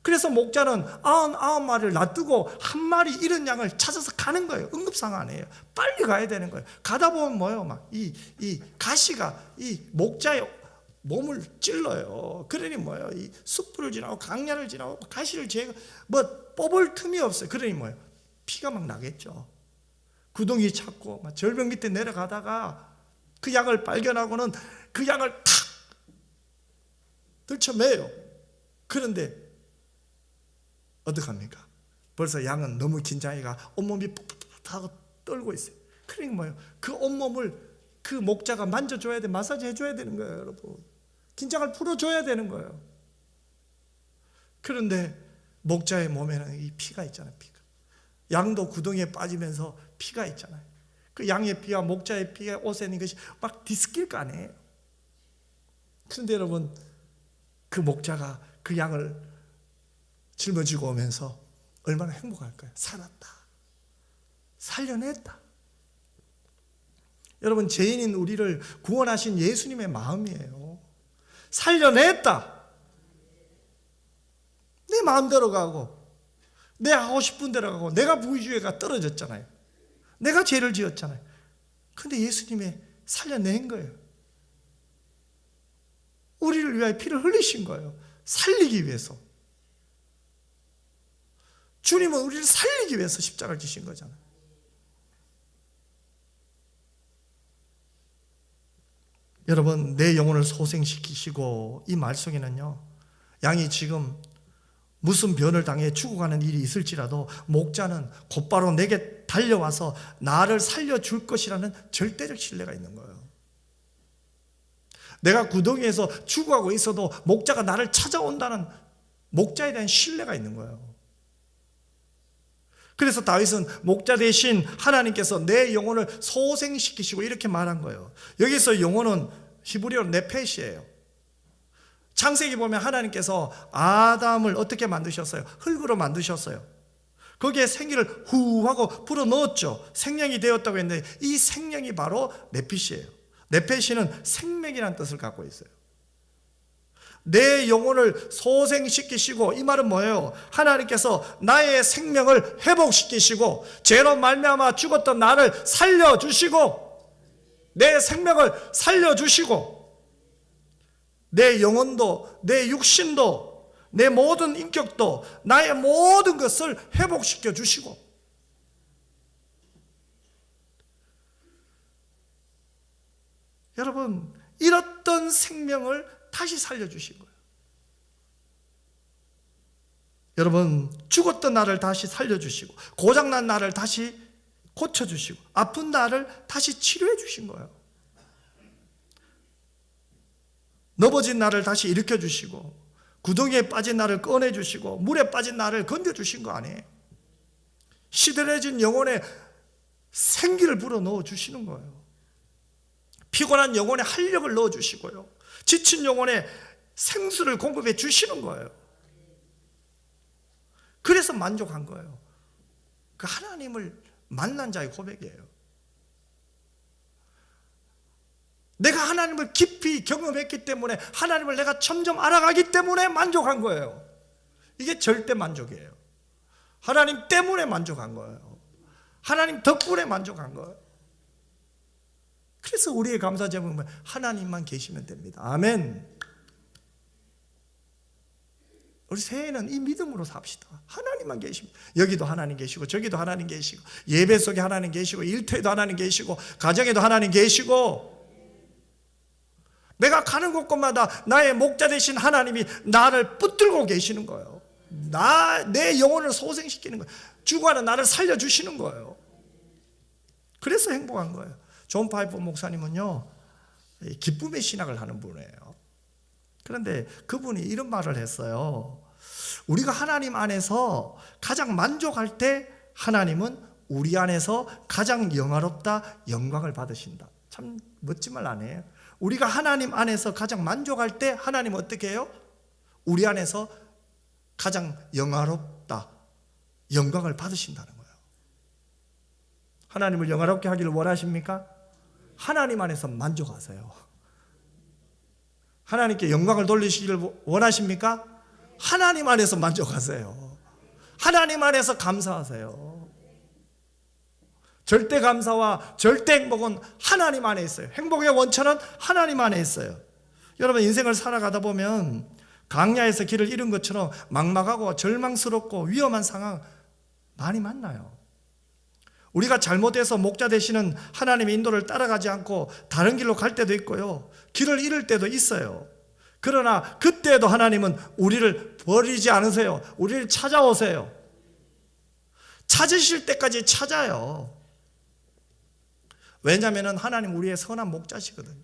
그래서 목자는 99마리를 놔두고 한 마리 잃은 양을 찾아서 가는 거예요. 응급상황이에요. 빨리 가야 되는 거예요. 가다 보면 뭐예요? 막 이 가시가 이 목자의 몸을 찔러요. 그러니 뭐예요? 이 숯불을 지나고 강야를 지나고 가시를 뭐 뽑을 틈이 없어요. 그러니 뭐예요? 피가 막 나겠죠. 구덩이 찾고 막 절벽 밑에 내려가다가 그 양을 발견하고는 그 양을 탁 들쳐매요. 그런데 어떡합니까? 벌써 양은 너무 긴장해가 온몸이 푹푹 하고 떨고 있어요. 그러니까 뭐예요? 그 온몸을 그 목자가 만져줘야 돼. 마사지 해줘야 되는 거예요, 여러분. 긴장을 풀어줘야 되는 거예요. 그런데 목자의 몸에는 이 피가 있잖아요. 피가. 양도 구덩이에 빠지면서 피가 있잖아요. 그 양의 피와 목자의 피가 옷에 있는 것이 막 뒤섞일 거 아니에요. 그런데 여러분, 그 목자가 그 양을 짊어지고 오면서 얼마나 행복할까요? 살았다. 살려냈다. 여러분, 죄인인 우리를 구원하신 예수님의 마음이에요. 살려냈다. 내 마음대로 가고 내 하고 싶은 대로 가고 내가 부의주의가 떨어졌잖아요. 내가 죄를 지었잖아요. 그런데 예수님이 살려낸 거예요. 우리를 위하여 피를 흘리신 거예요. 살리기 위해서. 주님은 우리를 살리기 위해서 십자가를 지신 거잖아요. 여러분, 내 영혼을 소생시키시고, 이 말 속에는요, 양이 지금 무슨 변을 당해 죽어가는 일이 있을지라도 목자는 곧바로 내게 달려와서 나를 살려줄 것이라는 절대적 신뢰가 있는 거예요. 내가 구덩이에서 죽어가고 있어도 목자가 나를 찾아온다는 목자에 대한 신뢰가 있는 거예요. 그래서 다윗은 목자 대신 하나님께서 내 영혼을 소생시키시고 이렇게 말한 거예요. 여기서 영혼은 히브리어로 네펫이에요. 창세기 보면 하나님께서 아담을 어떻게 만드셨어요? 흙으로 만드셨어요. 거기에 생기를 후 하고 불어넣었죠. 생명이 되었다고 했는데 이 생명이 바로 네핏이에요. 네핏이는 생명이라는 뜻을 갖고 있어요. 내 영혼을 소생시키시고, 이 말은 뭐예요? 하나님께서 나의 생명을 회복시키시고 죄로 말미암아 죽었던 나를 살려주시고 내 생명을 살려주시고 내 영혼도 내 육신도 내 모든 인격도 나의 모든 것을 회복시켜 주시고, 여러분, 잃었던 생명을 다시 살려주신 거예요. 여러분, 죽었던 나를 다시 살려주시고 고장난 나를 다시 고쳐주시고 아픈 나를 다시 치료해 주신 거예요. 넘어진 나를 다시 일으켜주시고 구덩이에 빠진 나를 꺼내주시고 물에 빠진 나를 건져주신 거 아니에요. 시들해진 영혼에 생기를 불어넣어 주시는 거예요. 피곤한 영혼에 활력을 넣어주시고요, 지친 영혼에 생수를 공급해 주시는 거예요. 그래서 만족한 거예요. 그 하나님을 만난 자의 고백이에요. 내가 하나님을 깊이 경험했기 때문에, 하나님을 내가 점점 알아가기 때문에 만족한 거예요. 이게 절대 만족이에요. 하나님 때문에 만족한 거예요. 하나님 덕분에 만족한 거예요. 그래서 우리의 감사 제목은 하나님만 계시면 됩니다. 아멘. 우리 새해는 이 믿음으로 삽시다. 하나님만 계시면, 여기도 하나님 계시고 저기도 하나님 계시고 예배 속에 하나님 계시고 일터에도 하나님 계시고 가정에도 하나님 계시고, 내가 가는 곳곳마다 나의 목자 되신 하나님이 나를 붙들고 계시는 거예요. 내 영혼을 소생시키는 거예요. 죽어가는 나를 살려주시는 거예요. 그래서 행복한 거예요. 존 파이프 목사님은요, 기쁨의 신학을 하는 분이에요. 그런데 그분이 이런 말을 했어요. 우리가 하나님 안에서 가장 만족할 때 하나님은 우리 안에서 가장 영화롭다, 영광을 받으신다. 참 멋진 말 아니에요? 우리가 하나님 안에서 가장 만족할 때 하나님은 어떻게 해요? 우리 안에서 가장 영화롭다, 영광을 받으신다는 거예요. 하나님을 영화롭게 하기를 원하십니까? 하나님 안에서 만족하세요. 하나님께 영광을 돌리시기를 원하십니까? 하나님 안에서 만족하세요. 하나님 안에서 감사하세요. 절대 감사와 절대 행복은 하나님 안에 있어요. 행복의 원천은 하나님 안에 있어요. 여러분, 인생을 살아가다 보면 강야에서 길을 잃은 것처럼 막막하고 절망스럽고 위험한 상황 많이 만나요. 우리가 잘못해서 목자 되시는 하나님의 인도를 따라가지 않고 다른 길로 갈 때도 있고요, 길을 잃을 때도 있어요. 그러나 그때도 하나님은 우리를 버리지 않으세요. 우리를 찾아오세요. 찾으실 때까지 찾아요. 왜냐하면 하나님 우리의 선한 목자시거든요.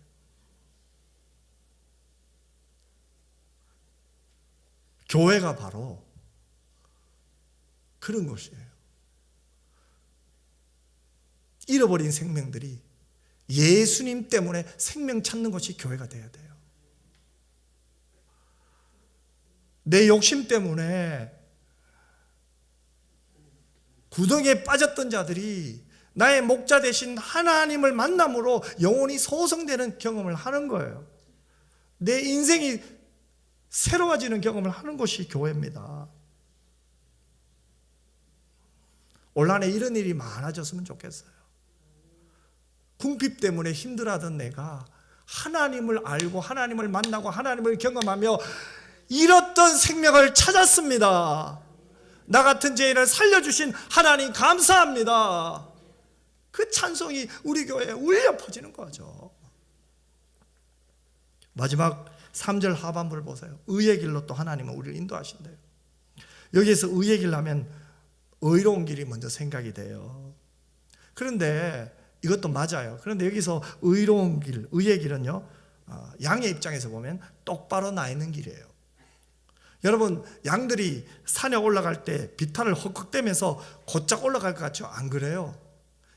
교회가 바로 그런 것이에요. 잃어버린 생명들이 예수님 때문에 생명 찾는 것이 교회가 돼야 돼요. 내 욕심 때문에 구덩이에 빠졌던 자들이 나의 목자 되신 하나님을 만남으로 영혼이 소성되는 경험을 하는 거예요. 내 인생이 새로워지는 경험을 하는 것이 교회입니다. 올 한해 이런 일이 많아졌으면 좋겠어요. 궁핍 때문에 힘들어하던 내가 하나님을 알고 하나님을 만나고 하나님을 경험하며 잃었던 생명을 찾았습니다. 나 같은 죄인을 살려주신 하나님 감사합니다. 그 찬송이 우리 교회에 울려 퍼지는 거죠. 마지막 3절 하반부를 보세요. 의의 길로 또 하나님은 우리를 인도하신대요. 여기에서 의의 길 하면 의로운 길이 먼저 생각이 돼요. 그런데 이것도 맞아요. 그런데 여기서 의로운 길, 의의 길은요, 양의 입장에서 보면 똑바로 나 있는 길이에요. 여러분, 양들이 산에 올라갈 때 비탈을 헉헉대면서 곧장 올라갈 것 같죠? 안 그래요.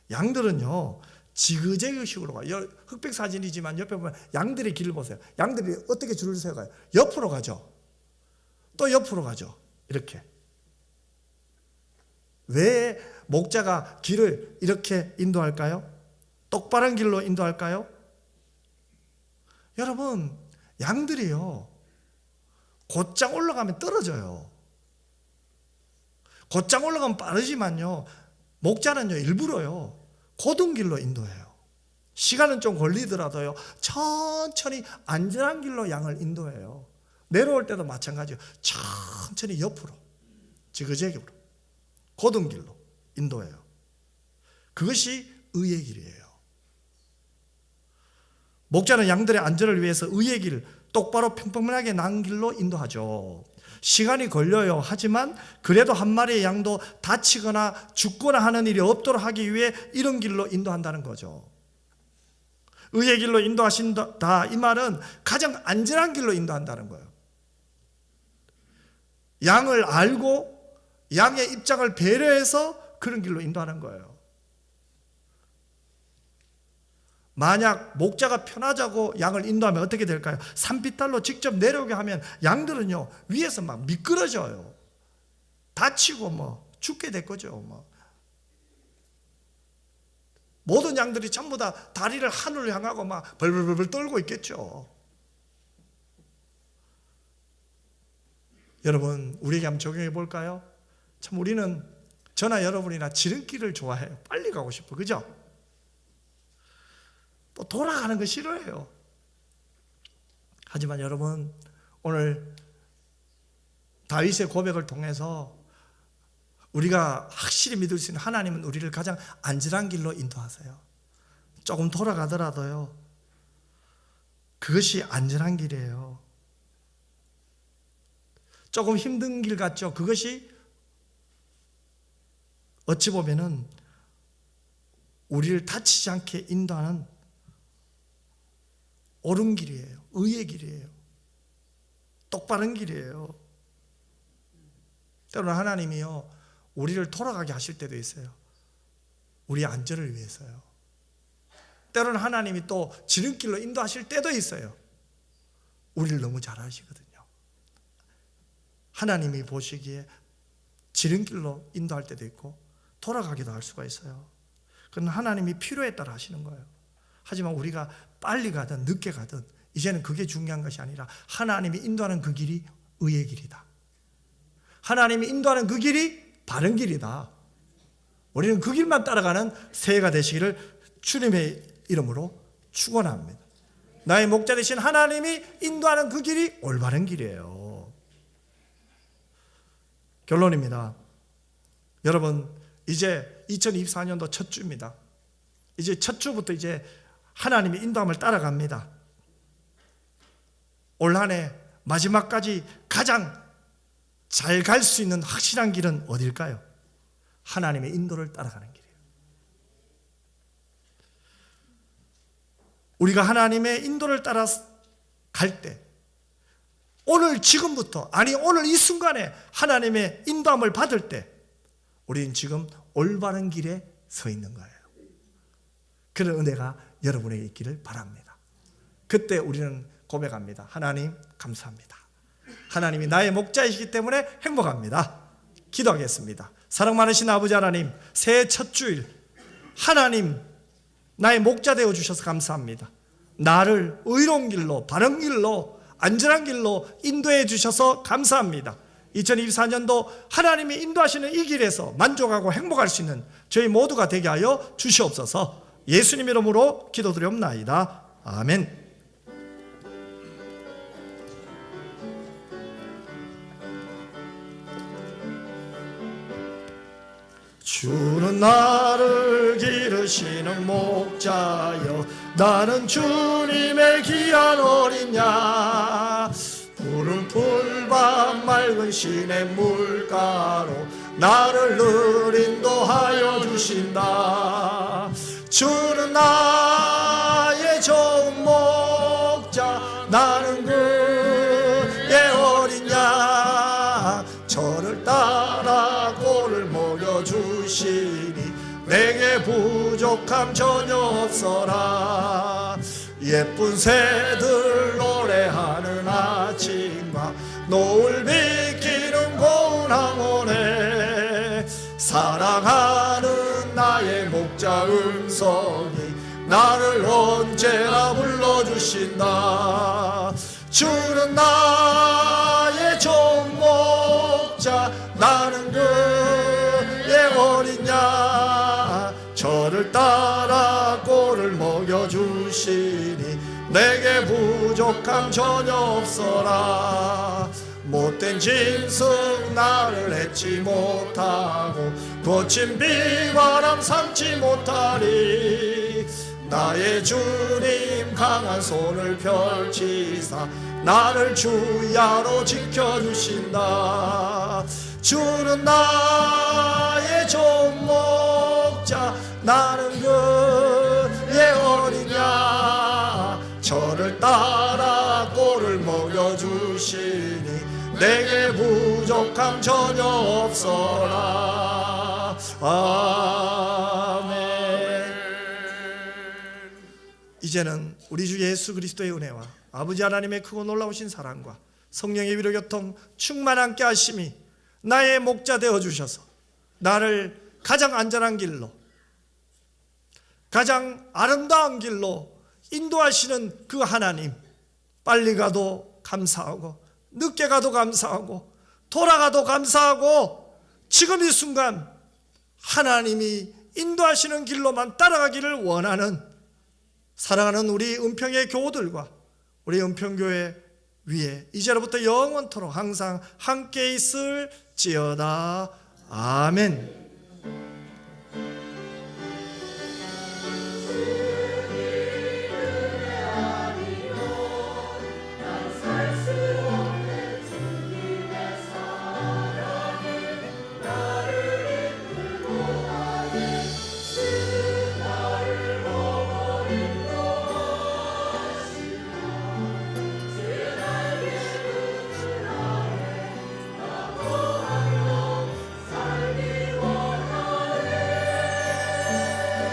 양들은요, 지그재그식으로 가요. 흑백 사진이지만 옆에 보면 양들의 길을 보세요. 양들이 어떻게 줄을 세워가요? 옆으로 가죠. 또 옆으로 가죠. 이렇게. 왜 목자가 길을 이렇게 인도할까요? 똑바른 길로 인도할까요? 여러분, 양들이요, 곧장 올라가면 떨어져요. 곧장 올라가면 빠르지만요, 목자는요, 일부러요, 고든 길로 인도해요. 시간은 좀 걸리더라도요, 천천히 안전한 길로 양을 인도해요. 내려올 때도 마찬가지예요. 천천히 옆으로, 지그재그로, 고든 길로 인도해요. 그것이 의의 길이에요. 목자는 양들의 안전을 위해서 의의 길, 똑바로 평평하게 난 길로 인도하죠. 시간이 걸려요. 하지만 그래도 한 마리의 양도 다치거나 죽거나 하는 일이 없도록 하기 위해 이런 길로 인도한다는 거죠. 의의 길로 인도하신다, 이 말은 가장 안전한 길로 인도한다는 거예요. 양을 알고 양의 입장을 배려해서 그런 길로 인도하는 거예요. 만약 목자가 편하자고 양을 인도하면 어떻게 될까요? 산비탈로 직접 내려오게 하면 양들은요, 위에서 막 미끄러져요. 다치고 뭐 죽게 될 거죠. 모든 양들이 전부 다 다리를 하늘을 향하고 막 벌벌벌 떨고 있겠죠. 여러분, 우리에게 한번 적용해 볼까요? 참 우리는 저나 여러분이나 지름길을 좋아해요. 빨리 가고 싶어, 그죠? 또 돌아가는 거 싫어해요. 하지만 여러분, 오늘 다윗의 고백을 통해서 우리가 확실히 믿을 수 있는, 하나님은 우리를 가장 안전한 길로 인도하세요. 조금 돌아가더라도요, 그것이 안전한 길이에요. 조금 힘든 길 같죠? 그것이 어찌 보면은 우리를 다치지 않게 인도하는 옳은 길이에요. 의의 길이에요. 똑바른 길이에요. 때로는 하나님이요, 우리를 돌아가게 하실 때도 있어요. 우리의 안전을 위해서요. 때로는 하나님이 또 지름길로 인도하실 때도 있어요. 우리를 너무 잘 아시거든요. 하나님이 보시기에 지름길로 인도할 때도 있고 돌아가기도 할 수가 있어요. 그건 하나님이 필요에 따라 하시는 거예요. 하지만 우리가 빨리 가든 늦게 가든 이제는 그게 중요한 것이 아니라 하나님이 인도하는 그 길이 의의 길이다. 하나님이 인도하는 그 길이 바른 길이다. 우리는 그 길만 따라가는 새해가 되시기를 주님의 이름으로 축원합니다. 나의 목자 되신 하나님이 인도하는 그 길이 올바른 길이에요. 결론입니다. 여러분, 이제 2024년도 첫 주입니다. 이제 첫 주부터 이제 하나님의 인도함을 따라갑니다. 올 한 해 마지막까지 가장 잘 갈 수 있는 확실한 길은 어딜까요? 하나님의 인도를 따라가는 길이에요. 우리가 하나님의 인도를 따라 갈 때, 오늘 지금부터, 아니 오늘 이 순간에 하나님의 인도함을 받을 때 우리는 지금 올바른 길에 서 있는 거예요. 그런 은혜가 여러분에게 있기를 바랍니다. 그때 우리는 고백합니다. 하나님 감사합니다. 하나님이 나의 목자이시기 때문에 행복합니다. 기도하겠습니다. 사랑 많으신 아버지 하나님, 새해 첫 주일 하나님 나의 목자 되어 주셔서 감사합니다. 나를 의로운 길로, 바른 길로, 안전한 길로 인도해 주셔서 감사합니다. 2024년도 하나님이 인도하시는 이 길에서 만족하고 행복할 수 있는 저희 모두가 되게 하여 주시옵소서. 예수님 이름으로 기도드리옵나이다. 아멘. 주는 나를 기르시는 목자여, 나는 주님의 귀한 어린 양. 푸른 풀밭 맑은 시냇 물가로 나를 늘 인도하여 주신다. 주는 나의 좋은 목자, 나는 그의 어린 양. 저를 따라 꼴을 먹여주시니 내게 부족함 전혀 없어라. 예쁜 새들 노래하는 아침과 노을 비키는 고운 황혼에 사랑하는 나의 목자 음성이 나를 언제나 불러주신다. 주는 나의 좋은 목자, 나는 그의 어린 양. 저를 따라 꼴을 먹여주시니 내게 부족함 전혀 없어라. 못된 짐승 나를 해치 못하고 거친 비바람 삼지 못하리. 나의 주님 강한 손을 펼치사 나를 주야로 지켜주신다. 주는 나의 좋은 목자, 나는 그의 어린 양. 저를 따라 꼴을 먹여주시니 내게 부족함 전혀 없어라. 아멘. 이제는 우리 주 예수 그리스도의 은혜와 아버지 하나님의 크고 놀라우신 사랑과 성령의 위로 교통 충만 함께 하심이 나의 목자 되어 주셔서 나를 가장 안전한 길로, 가장 아름다운 길로 인도하시는 그 하나님, 빨리 가도 감사하고 늦게 가도 감사하고 돌아가도 감사하고 지금 이 순간 하나님이 인도하시는 길로만 따라가기를 원하는 사랑하는 우리 은평의 교우들과 우리 은평교회 위에 이제로부터 영원토록 항상 함께 있을지어다. 아멘.